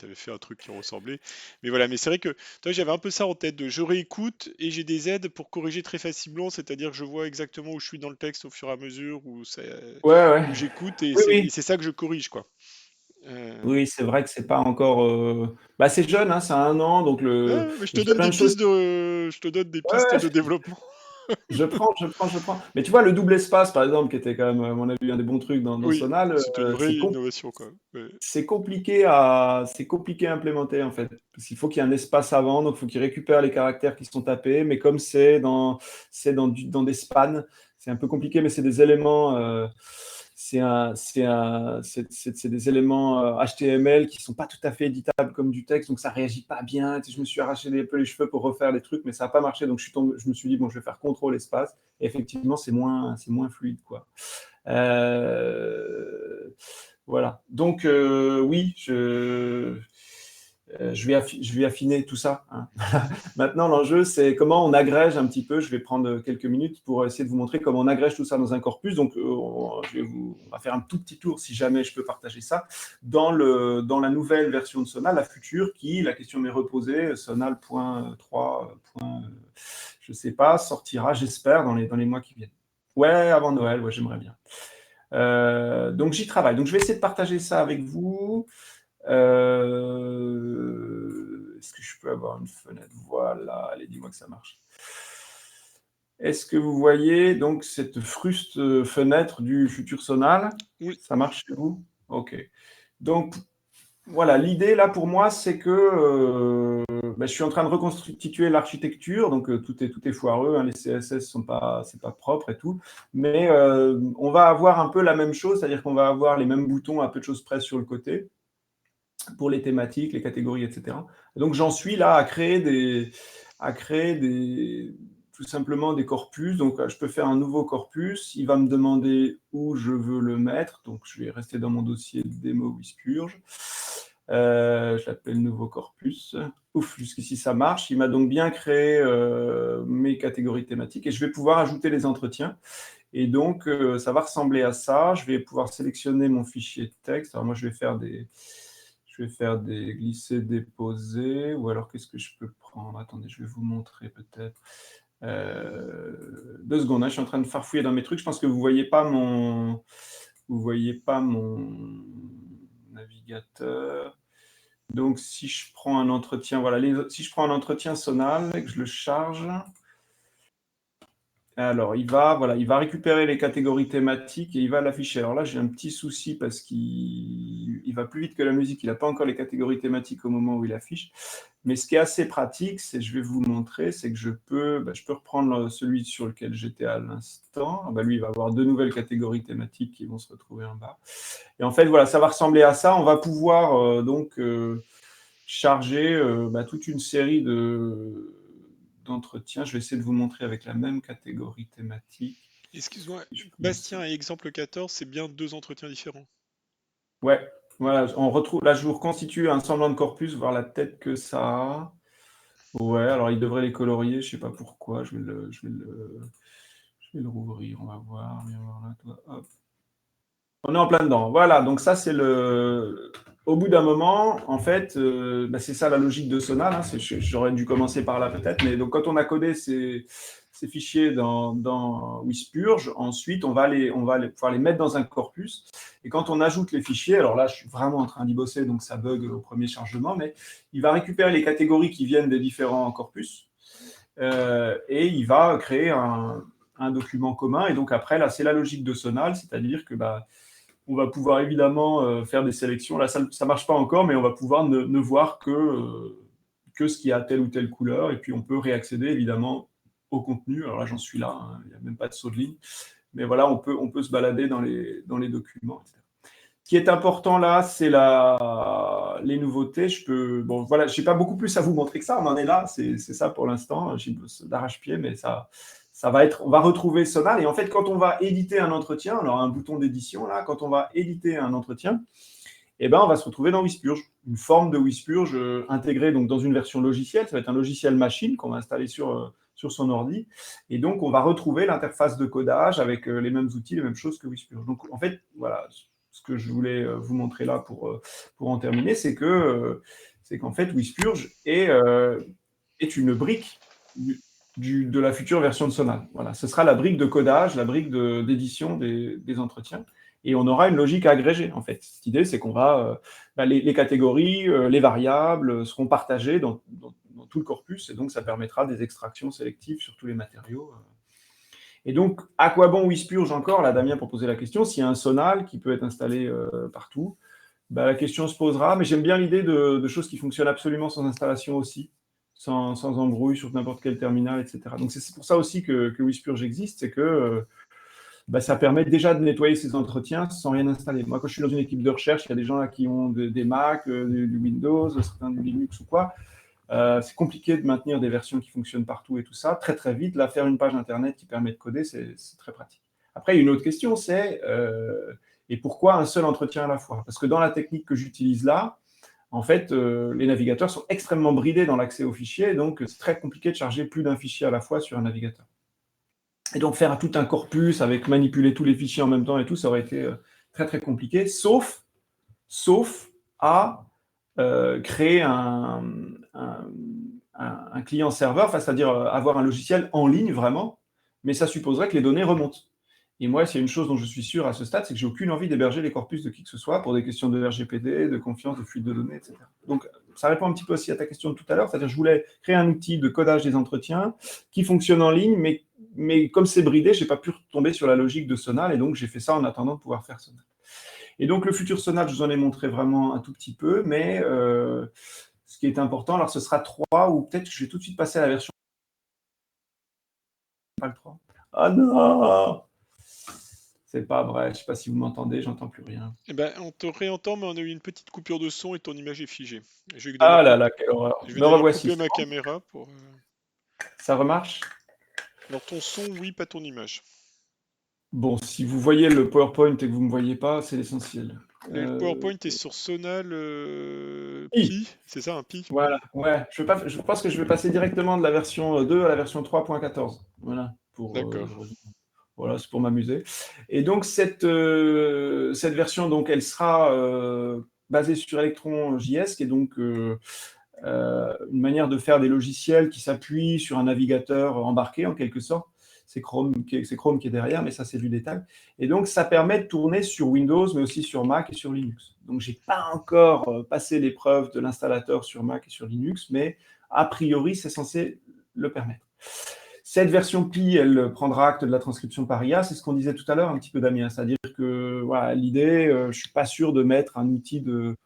avais fait un truc qui ressemblait. Mais voilà, mais c'est vrai que toi, j'avais un peu ça en tête de je réécoute et j'ai des aides pour corriger très facilement, c'est-à-dire que je vois exactement où je suis dans le texte au fur et à mesure,
Ouais, ouais.
où j'écoute et
Oui, oui.
c'est ça que je corrige, quoi. Euh,
Oui, c'est vrai que c'est pas encore. Bah, c'est jeune, hein, ça a 1 an, donc
ouais, mais
il y a plein de choses.
je te donne des
Ouais,
pistes de
ouais,
développement.
je prends. Mais tu vois, le double espace, par exemple, qui était quand même, à mon avis, un des bons trucs dans
Oui,
Sonal,
c'était une vraie innovation, quoi. Ouais.
c'est compliqué à implémenter, en fait. Parce qu'il faut qu'il y ait un espace avant, donc il faut qu'il récupère les caractères qui sont tapés, mais comme c'est dans des spans, c'est un peu compliqué, mais c'est des éléments. C'est des éléments HTML qui sont pas tout à fait éditables comme du texte, donc ça réagit pas bien. Tu sais, je me suis arraché un peu les cheveux pour refaire les trucs, mais ça n'a pas marché, donc je me suis dit bon, je vais faire contrôle espace. Et effectivement, c'est moins fluide, quoi. Euh, voilà. Donc oui, je vais affiner tout ça, hein. Maintenant, l'enjeu, c'est comment on agrège un petit peu. Je vais prendre quelques minutes pour essayer de vous montrer comment on agrège tout ça dans un corpus. Donc, on va faire un tout petit tour, si jamais je peux partager ça, dans la nouvelle version de Sonal, la future, qui, la question m'est reposée, Sonal.3, je ne sais pas, sortira, j'espère, dans les mois qui viennent. Ouais, avant Noël, ouais, j'aimerais bien. Donc, j'y travaille. Donc, je vais essayer de partager ça avec vous. Est-ce que je peux avoir une fenêtre? Voilà, allez, dis-moi que ça marche. Est-ce que vous voyez donc cette fruste fenêtre du futur Sonal?
Oui.
Ça marche chez vous? Ok. Donc, voilà, l'idée là pour moi, c'est que je suis en train de reconstituer l'architecture, donc tout est foireux, hein, les CSS c'est pas propre et tout, mais on va avoir un peu la même chose, c'est-à-dire qu'on va avoir les mêmes boutons à peu de choses près sur le côté pour les thématiques, les catégories, etc. Donc j'en suis là à créer tout simplement des corpus. Donc je peux faire un nouveau corpus. Il va me demander où je veux le mettre. Donc je vais rester dans mon dossier démo Wispurge. Je l'appelle nouveau corpus. Ouf, jusqu'ici ça marche. Il m'a donc bien créé mes catégories thématiques et je vais pouvoir ajouter les entretiens. Et donc ça va ressembler à ça. Je vais pouvoir sélectionner mon fichier de texte. Alors moi je vais faire des glisser-déposer, ou alors qu'est-ce que je peux prendre? Attendez, je vais vous montrer peut-être. 2 secondes, hein, je suis en train de farfouiller dans mes trucs. Je pense que vous voyez pas mon navigateur. Donc si je prends un entretien, voilà, si je prends un entretien Sonal et que je le charge, alors, il va récupérer les catégories thématiques et il va l'afficher. Alors là, j'ai un petit souci parce qu'il va plus vite que la musique. Il n'a pas encore les catégories thématiques au moment où il affiche. Mais ce qui est assez pratique, je vais vous montrer, c'est que je peux reprendre celui sur lequel j'étais à l'instant. Lui, il va avoir 2 nouvelles catégories thématiques qui vont se retrouver en bas. Et en fait, voilà, ça va ressembler à ça. On va pouvoir charger toute une série d'entretiens. Je vais essayer de vous montrer avec la même catégorie thématique.
Excuse-moi,
Si je peux
Bastien
aussi.
et exemple 14, c'est bien 2 entretiens différents.
Ouais, voilà, on retrouve. Là, je vous reconstitue un semblant de corpus, voir la tête que ça a. Ouais, alors il devrait les colorier, je sais pas pourquoi. Je vais le rouvrir, on va voir. Viens voir là, toi. Hop. On est en plein dedans. Voilà, donc ça, c'est le. Au bout d'un moment, en fait, c'est ça la logique de Sonal, hein. J'aurais dû commencer par là peut-être, mais donc quand on a codé ces fichiers dans Wispurge, ensuite on va pouvoir les mettre dans un corpus. Et quand on ajoute les fichiers, alors là, je suis vraiment en train d'y bosser, donc ça bug au premier chargement, mais il va récupérer les catégories qui viennent des différents corpus et il va créer un document commun. Et donc après, là, c'est la logique de Sonal, c'est-à-dire que on va pouvoir évidemment faire des sélections. Là, ça ne marche pas encore, mais on va pouvoir ne voir que ce qui a telle ou telle couleur. Et puis, on peut réaccéder évidemment au contenu. Alors là, j'en suis là, hein, il n'y a même pas de saut de ligne. mais voilà, on peut se balader dans les documents, etc. Ce qui est important là, c'est les nouveautés. Bon, voilà, je n'ai pas beaucoup plus à vous montrer que ça. On en est là, c'est ça pour l'instant. J'ai d'arrache-pied, mais ça va être. On va retrouver Sonal. Et en fait, quand on va éditer un entretien, alors un bouton d'édition là, quand on va éditer un entretien, eh ben, on va se retrouver dans Wispurge, une forme de Wispurge intégrée donc dans une version logicielle. Ça va être un logiciel machine qu'on va installer sur son ordi. Et donc, on va retrouver l'interface de codage avec les mêmes outils, les mêmes choses que Wispurge. Donc, en fait, voilà, ce que je voulais vous montrer là pour en terminer, c'est qu'en fait, Wispurge est une brique de la future version de Sonal. Voilà, ce sera la brique de codage, la brique d'édition des entretiens. Et on aura une logique agrégée, en fait. Cette idée, c'est qu'on va... les catégories, les variables seront partagées dans tout le corpus, et donc ça permettra des extractions sélectives sur tous les matériaux. Et donc, à quoi bon Wispurge encore? Là, Damien pour poser la question. S'il y a un Sonal qui peut être installé partout, la question se posera, mais j'aime bien l'idée de choses qui fonctionnent absolument sans installation aussi, sans embrouille sur n'importe quel terminal, etc. Donc, c'est pour ça aussi que Wispurge existe, c'est que ça permet déjà de nettoyer ces entretiens sans rien installer. Moi, quand je suis dans une équipe de recherche, il y a des gens là qui ont des Mac, du Windows, certains du Linux ou quoi. C'est compliqué de maintenir des versions qui fonctionnent partout et tout ça. Très, très vite, là, faire une page Internet qui permet de coder, c'est très pratique. Après, il y a une autre question, c'est et pourquoi un seul entretien à la fois? Parce que dans la technique que j'utilise là, en fait, les navigateurs sont extrêmement bridés dans l'accès aux fichiers, donc c'est très compliqué de charger plus d'un fichier à la fois sur un navigateur. Et donc, faire tout un corpus avec manipuler tous les fichiers en même temps et tout, ça aurait été très, très compliqué, sauf à créer un client-serveur, c'est-à-dire avoir un logiciel en ligne vraiment, mais ça supposerait que les données remontent. Et moi, s'il y a une chose dont je suis sûr à ce stade, c'est que j'ai aucune envie d'héberger les corpus de qui que ce soit pour des questions de RGPD, de confiance, de fuite de données, etc. Donc, ça répond un petit peu aussi à ta question de tout à l'heure, c'est-à-dire que je voulais créer un outil de codage des entretiens qui fonctionne en ligne, mais comme c'est bridé, je n'ai pas pu tomber sur la logique de Sonal, et donc j'ai fait ça en attendant de pouvoir faire Sonal. Et donc, le futur Sonal, je vous en ai montré vraiment un tout petit peu, mais ce qui est important, alors ce sera 3, ou peut-être que je vais tout de suite passer à la version... Pas le 3. Ah non! C'est pas vrai, je ne sais pas si vous m'entendez, j'entends plus rien.
Eh ben, on te réentend, mais on a eu une petite coupure de son et ton image est figée.
Ah là là, quelle horreur.
Je vais
Me
d'ailleurs
revoici.
couper ma caméra pour...
Ça remarche?
Alors ton son, oui, pas ton image.
Bon, si vous voyez le PowerPoint et que vous ne me voyez pas, c'est l'essentiel.
Le PowerPoint est sur Sonal
Pi.
Pi, c'est ça, un Pi?
Voilà, ouais. Je pense que je vais passer directement de la version 2 à la version 3.14. Voilà,
D'accord.
voilà, c'est pour m'amuser. Et donc, cette version, donc, elle sera basée sur Electron.js, qui est donc une manière de faire des logiciels qui s'appuient sur un navigateur embarqué, en quelque sorte. C'est Chrome qui est derrière, mais ça, c'est du détail. Et donc, ça permet de tourner sur Windows, mais aussi sur Mac et sur Linux. Donc, je n'ai pas encore passé l'épreuve de l'installateur sur Mac et sur Linux, mais a priori, c'est censé le permettre. Cette version Pi, elle prendra acte de la transcription par IA. C'est ce qu'on disait tout à l'heure un petit peu, Damien. C'est-à-dire que voilà, l'idée, je ne suis pas sûr de mettre un outil de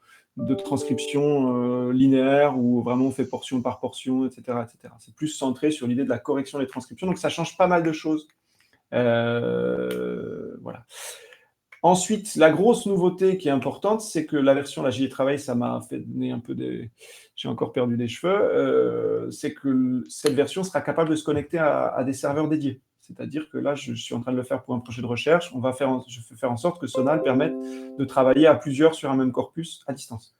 transcription linéaire où vraiment on fait portion par portion, etc. etc. C'est plus centré sur l'idée de la correction des transcriptions. Donc, ça change pas mal de choses. Voilà. Ensuite, la grosse nouveauté qui est importante, c'est que la version, là j'y ai travaillé, ça m'a fait donner un peu des... J'ai encore perdu des cheveux. C'est que cette version sera capable de se connecter à des serveurs dédiés. C'est-à-dire que là, je suis en train de le faire pour un projet de recherche. Je vais faire en sorte que Sonal permette de travailler à plusieurs sur un même corpus à distance.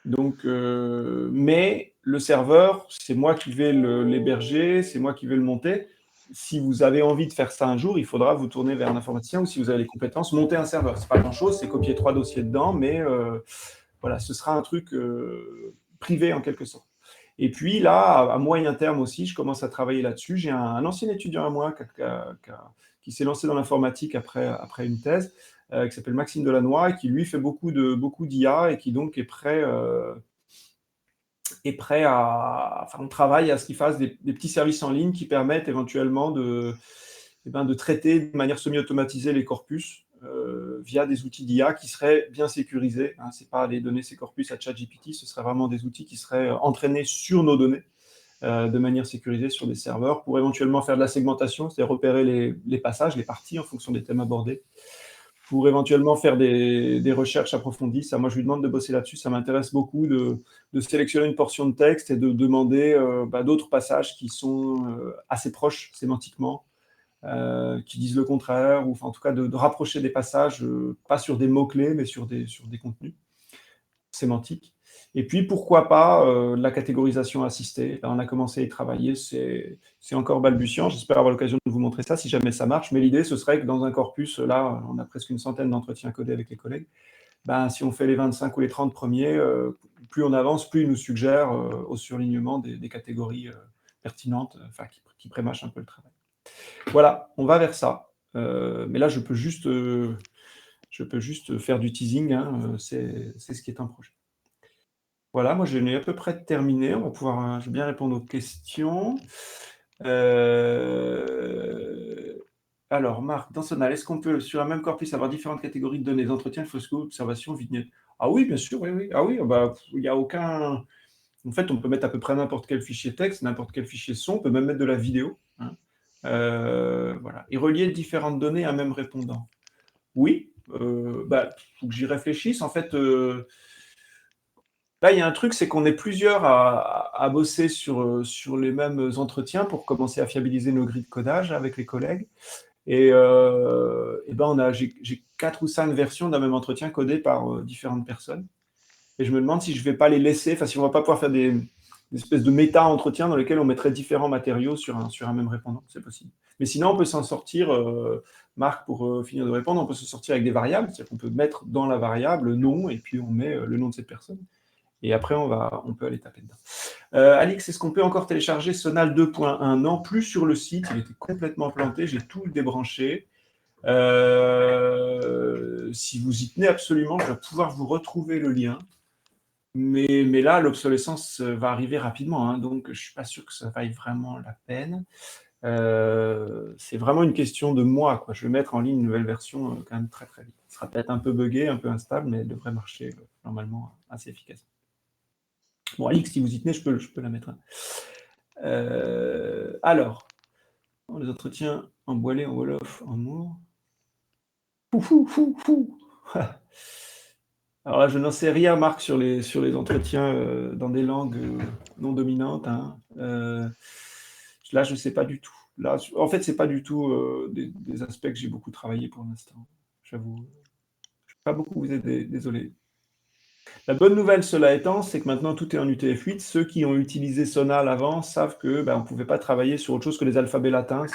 Donc, mais le serveur, c'est moi qui vais l'héberger, c'est moi qui vais le monter. Si vous avez envie de faire ça un jour, il faudra vous tourner vers un informaticien ou si vous avez les compétences, monter un serveur. C'est pas grand-chose, c'est copier 3 dossiers dedans, mais voilà, ce sera un truc privé en quelque sorte. Et puis là, à moyen terme aussi, je commence à travailler là-dessus. J'ai un ancien étudiant à moi qui s'est lancé dans l'informatique après une thèse, qui s'appelle Maxime Delannoy, et qui lui fait beaucoup d'IA et qui donc est prêt à... Enfin, on travaille à ce qu'il fasse des petits services en ligne qui permettent éventuellement de traiter de manière semi-automatisée les corpus via des outils d'IA qui seraient bien sécurisés. Hein, ce n'est pas aller donner ces corpus à ChatGPT, ce seraient vraiment des outils qui seraient entraînés sur nos données de manière sécurisée sur des serveurs pour éventuellement faire de la segmentation, c'est-à-dire repérer les passages, les parties en fonction des thèmes abordés, pour éventuellement faire des recherches approfondies. Ça, moi, je lui demande de bosser là-dessus. Ça m'intéresse beaucoup de sélectionner une portion de texte et de demander d'autres passages qui sont assez proches sémantiquement, qui disent le contraire, ou en tout cas de rapprocher des passages, pas sur des mots-clés, mais sur des contenus sémantiques. Et puis, pourquoi pas la catégorisation assistée. Là, on a commencé à y travailler, c'est encore balbutiant. J'espère avoir l'occasion de vous montrer ça si jamais ça marche. Mais l'idée, ce serait que dans un corpus, là, on a presque une centaine d'entretiens codés avec les collègues. Ben, si on fait les 25 ou les 30 premiers, plus on avance, plus ils nous suggèrent au surlignement des catégories pertinentes, qui prémâchent un peu le travail. Voilà, on va vers ça. Mais là, je peux juste faire du teasing, hein, c'est ce qui est en projet. Voilà, moi, je n'ai à peu près terminé. On va pouvoir, je vais bien répondre aux questions. Alors, Marc, dans Sonal, est-ce qu'on peut, sur un même corpus, avoir différentes catégories de données d'entretien, fausse-coup, observation, vignette? Ah oui, bien sûr, oui, oui. Ah oui, bah, il n'y a aucun... En fait, on peut mettre à peu près n'importe quel fichier texte, n'importe quel fichier son, on peut même mettre de la vidéo. Hein. Voilà. Et relier différentes données à un même répondant. Oui, bah, faut que j'y réfléchisse. En fait, là, il y a un truc, c'est qu'on est plusieurs à bosser sur les mêmes entretiens pour commencer à fiabiliser nos grilles de codage avec les collègues. Et ben j'ai 4 ou 5 versions d'un même entretien codé par différentes personnes. Et je me demande si je ne vais pas les laisser, enfin si on ne va pas pouvoir faire des espèces de méta-entretiens dans lesquels on mettrait différents matériaux sur un même répondant, c'est possible. Mais sinon, on peut s'en sortir, Marc, pour finir de répondre, on peut se sortir avec des variables, c'est-à-dire qu'on peut mettre dans la variable nom, et puis on met le nom de cette personne. Et après, on peut aller taper dedans. Alix, est-ce qu'on peut encore télécharger Sonal 2.1? Non, plus sur le site, il était complètement planté, j'ai tout débranché. Si vous y tenez absolument, je vais pouvoir vous retrouver le lien. Mais là, l'obsolescence va arriver rapidement, hein, donc je ne suis pas sûr que ça vaille vraiment la peine. C'est vraiment une question de mois, quoi. Je vais mettre en ligne une nouvelle version quand même très très vite. Ça sera peut-être un peu buggé, un peu instable, mais elle devrait marcher normalement assez efficace. Bon, Alix, si vous y tenez, je peux la mettre. Alors, les entretiens en Boilet, en Wolof, en Moore. Alors là, je n'en sais rien, Marc, sur les entretiens dans des langues non dominantes. Hein. Là, je ne sais pas du tout. Là, en fait, ce n'est pas du tout des aspects que j'ai beaucoup travaillé pour l'instant. J'avoue. Je ne peux pas beaucoup vous aider, désolé. La bonne nouvelle, cela étant, c'est que maintenant, tout est en UTF-8. Ceux qui ont utilisé Sonal avant savent qu'on ne pouvait pas travailler sur autre chose que les alphabets latins.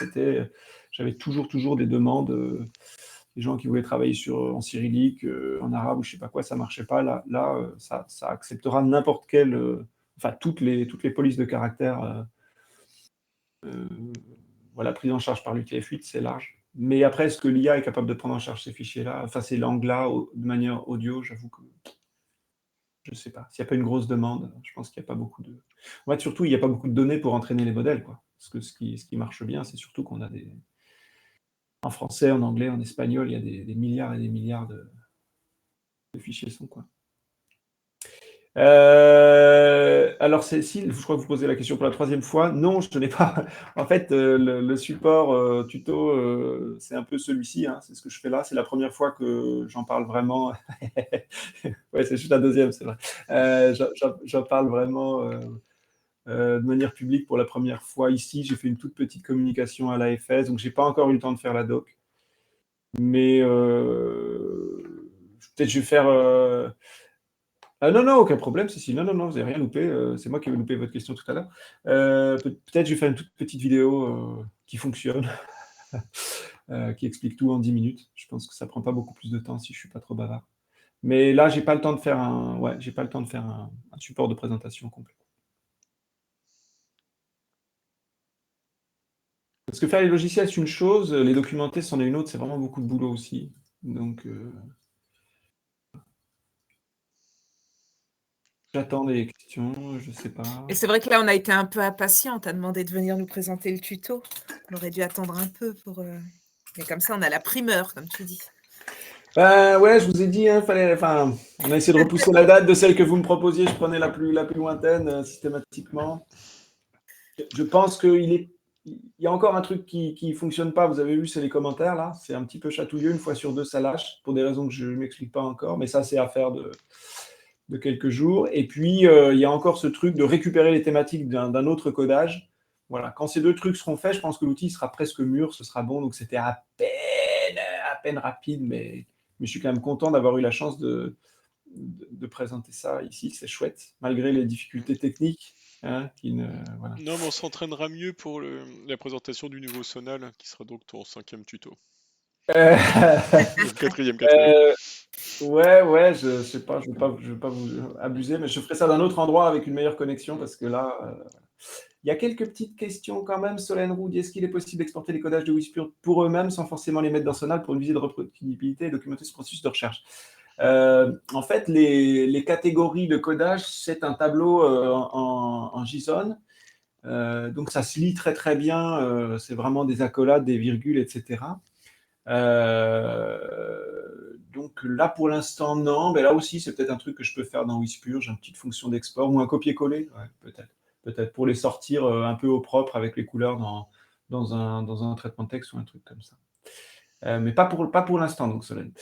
J'avais toujours des demandes... des gens qui voulaient travailler en cyrillique, en arabe ou je ne sais pas quoi, ça ne marchait pas. Là ça acceptera n'importe quelle... toutes les polices de caractère voilà, prise en charge par l'UTF-8, c'est large. Mais après, est-ce que l'IA est capable de prendre en charge ces fichiers-là, ces langues-là, de manière audio? J'avoue que je ne sais pas. S'il n'y a pas une grosse demande, je pense qu'il n'y a pas beaucoup de... En fait, surtout, il n'y a pas beaucoup de données pour entraîner les modèles, quoi. Parce que ce qui marche bien, c'est surtout qu'on a des... En français, en anglais, en espagnol, il y a des milliards et des milliards de fichiers son, quoi. Alors, Cécile, je crois que vous posez la question pour la 3e fois. Non, je n'ai pas. En fait, le support tuto, c'est un peu celui-ci. Hein, c'est ce que je fais là. C'est la première fois que j'en parle vraiment. Ouais, c'est juste la 2e, c'est vrai. J'en parle vraiment de manière publique pour la première fois ici. J'ai fait une toute petite communication à l'AFS, donc j'ai pas encore eu le temps de faire la doc. Mais peut-être je vais faire... non, aucun problème, Cécile. Non, vous n'avez rien loupé. C'est moi qui ai loupé votre question tout à l'heure. Peut-être je vais faire une toute petite vidéo qui fonctionne, qui explique tout en 10 minutes. Je pense que ça ne prend pas beaucoup plus de temps si je ne suis pas trop bavard. Mais là, je n'ai pas le temps de faire un support de présentation complet. Parce que faire les logiciels, c'est une chose, les documenter, c'en est une autre, c'est vraiment beaucoup de boulot aussi. Donc, j'attends des questions, je ne sais pas.
Et c'est vrai que là, on a été un peu impatient. Tu as demandé de venir nous présenter le tuto. On aurait dû attendre un peu pour... Mais comme ça, on a la primeur, comme tu dis.
Ouais, je vous ai dit, hein, on a essayé de repousser la date de celle que vous me proposiez. Je prenais la plus lointaine systématiquement. Je pense il y a encore un truc qui ne fonctionne pas. Vous avez vu, c'est les commentaires, là. C'est un petit peu chatouilleux. Une fois sur deux, ça lâche, pour des raisons que je ne m'explique pas encore. Mais ça, c'est affaire de quelques jours. Et puis, il y a encore ce truc de récupérer les thématiques d'un autre codage. Voilà. Quand ces deux trucs seront faits, je pense que l'outil sera presque mûr, ce sera bon. Donc, c'était à peine rapide, mais je suis quand même content d'avoir eu la chance de présenter ça ici. C'est chouette, malgré les difficultés techniques. Hein, voilà.
Non, mais on s'entraînera mieux pour la présentation du nouveau Sonal, qui sera donc ton 5e tuto. Le quatrième.
Ouais, je sais pas, je veux pas vous abuser, mais je ferai ça d'un autre endroit avec une meilleure connexion, parce que là, il y a quelques petites questions quand même. Solène Roux dit, est-ce qu'il est possible d'exporter les codages de Whisper pour eux-mêmes sans forcément les mettre dans Sonal pour une visée de reproductibilité et documenter ce processus de recherche? En fait, les catégories de codage, c'est un tableau en JSON. Donc, ça se lit très, très bien. C'est vraiment des accolades, des virgules, etc. Donc là, pour l'instant, non. Mais là aussi, c'est peut-être un truc que je peux faire dans Whisper. J'ai une petite fonction d'export ou un copier-coller. Ouais, peut-être pour les sortir un peu au propre avec les couleurs dans un traitement de texte ou un truc comme ça. Mais pas pour l'instant, donc Solène.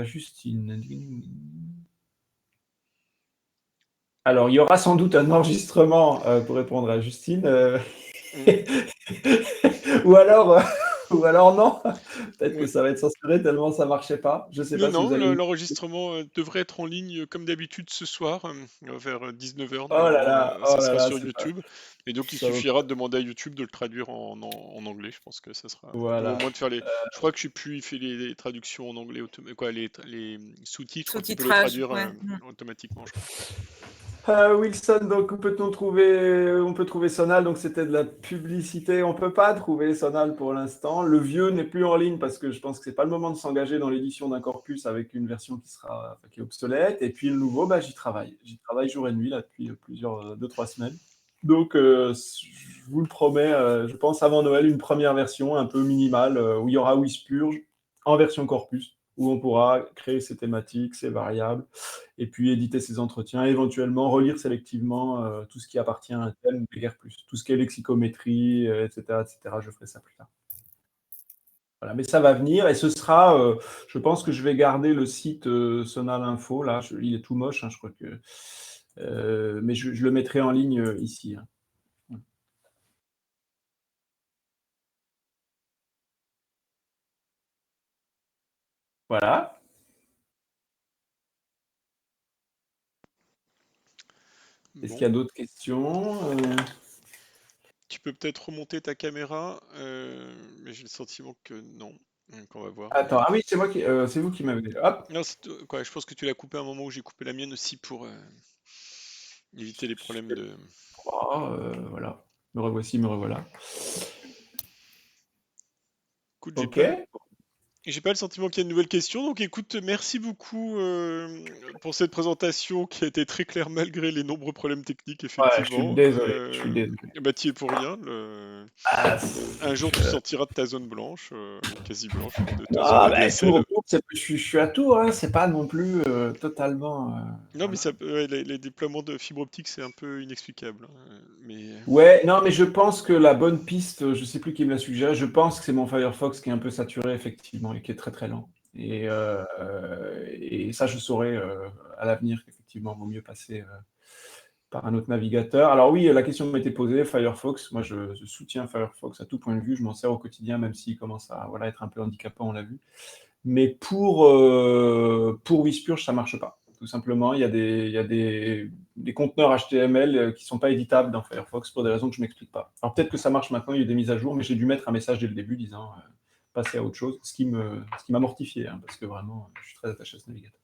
Justine. Alors, il y aura sans doute un enregistrement pour répondre à Justine. Ou alors non. Peut-être que ça va être censuré tellement ça marchait pas. Je sais pas si vous
Non,
avez eu.
l'enregistrement devrait être en ligne comme d'habitude ce soir, vers 19h
Oh là
normalement,
là,
ça sera sur
c'est pas.
YouTube. Et donc il
Ça vaut
suffira
pas.
de demander à YouTube de le traduire en anglais, je pense que ça sera. Ou au
Voilà.
moins de faire les. Je crois que j'ai pu faire les traductions en anglais, les sous-titres, je crois qu'il peut les
Sous-titrage,
traduire
ouais.
automatiquement, je crois.
Wilson, donc on peut trouver Sonal, donc c'était de la publicité. On peut pas trouver Sonal pour l'instant. Le vieux n'est plus en ligne parce que je pense que c'est pas le moment de s'engager dans l'édition d'un corpus avec une version qui est obsolète. Et puis le nouveau, j'y travaille. J'y travaille jour et nuit là depuis 2-3 semaines. Donc je vous le promets, je pense avant Noël, une première version un peu minimale où il y aura Wispurge en version corpus, où on pourra créer ses thématiques, ses variables, et puis éditer ses entretiens, éventuellement relire sélectivement tout ce qui appartient à un thème, mais guère plus. Tout ce qui est lexicométrie, etc., je ferai ça plus tard. Voilà, mais ça va venir, et ce sera, je pense que je vais garder le site Sonal Info, là, il est tout moche, hein, je crois que... mais je le mettrai en ligne ici. Hein. Voilà. Est-ce qu'il y a
Bon,
d'autres questions
tu peux peut-être remonter ta caméra, mais j'ai le sentiment que non. Donc on va voir.
Attends, ah oui, c'est vous qui m'avez... Hop.
Non, quoi, je pense que tu l'as coupé à un moment où j'ai coupé la mienne aussi pour éviter les problèmes de.
Voilà. Me revoici, me revoilà.
Écoute,
Ok.
j'ai pas le sentiment qu'il y a une nouvelle question, donc écoute, merci beaucoup pour cette présentation qui a été très claire malgré les nombreux problèmes techniques,
Ouais, je suis
effectivement.
désolé. Je suis désolé.
Bah, t'y es pour rien.
Ah,
Un jour, tu sortiras de ta zone blanche, ou quasi blanche, de ta zone
ah, bah,
ADSL.
je suis à Tours, hein, c'est pas non plus totalement.
Non, mais
Voilà.
ouais, les déploiements de fibre optique, c'est un peu inexplicable, hein, mais
Ouais, non, mais je pense que la bonne piste, je sais plus qui me l'a suggéré, je pense que c'est mon Firefox qui est un peu saturé, effectivement, et qui est très très lent. Et ça, je saurais à l'avenir qu'effectivement, il vaut mieux passer par un autre navigateur. Alors oui, la question m'a été posée, Firefox, moi je soutiens Firefox à tout point de vue, je m'en sers au quotidien, même s'il commence à être un peu handicapant, on l'a vu. Mais pour Wispurge, ça ne marche pas. Tout simplement, il y a des conteneurs HTML qui ne sont pas éditables dans Firefox pour des raisons que je ne m'explique pas. Alors peut-être que ça marche maintenant, il y a eu des mises à jour, mais j'ai dû mettre un message dès le début disant passer à autre chose, ce qui m'a mortifié, hein, parce que vraiment, je suis très attaché à ce navigateur.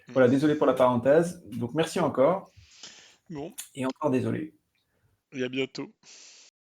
Voilà, désolé pour la parenthèse. Donc merci encore.
bon,
Et encore désolé.
et à bientôt.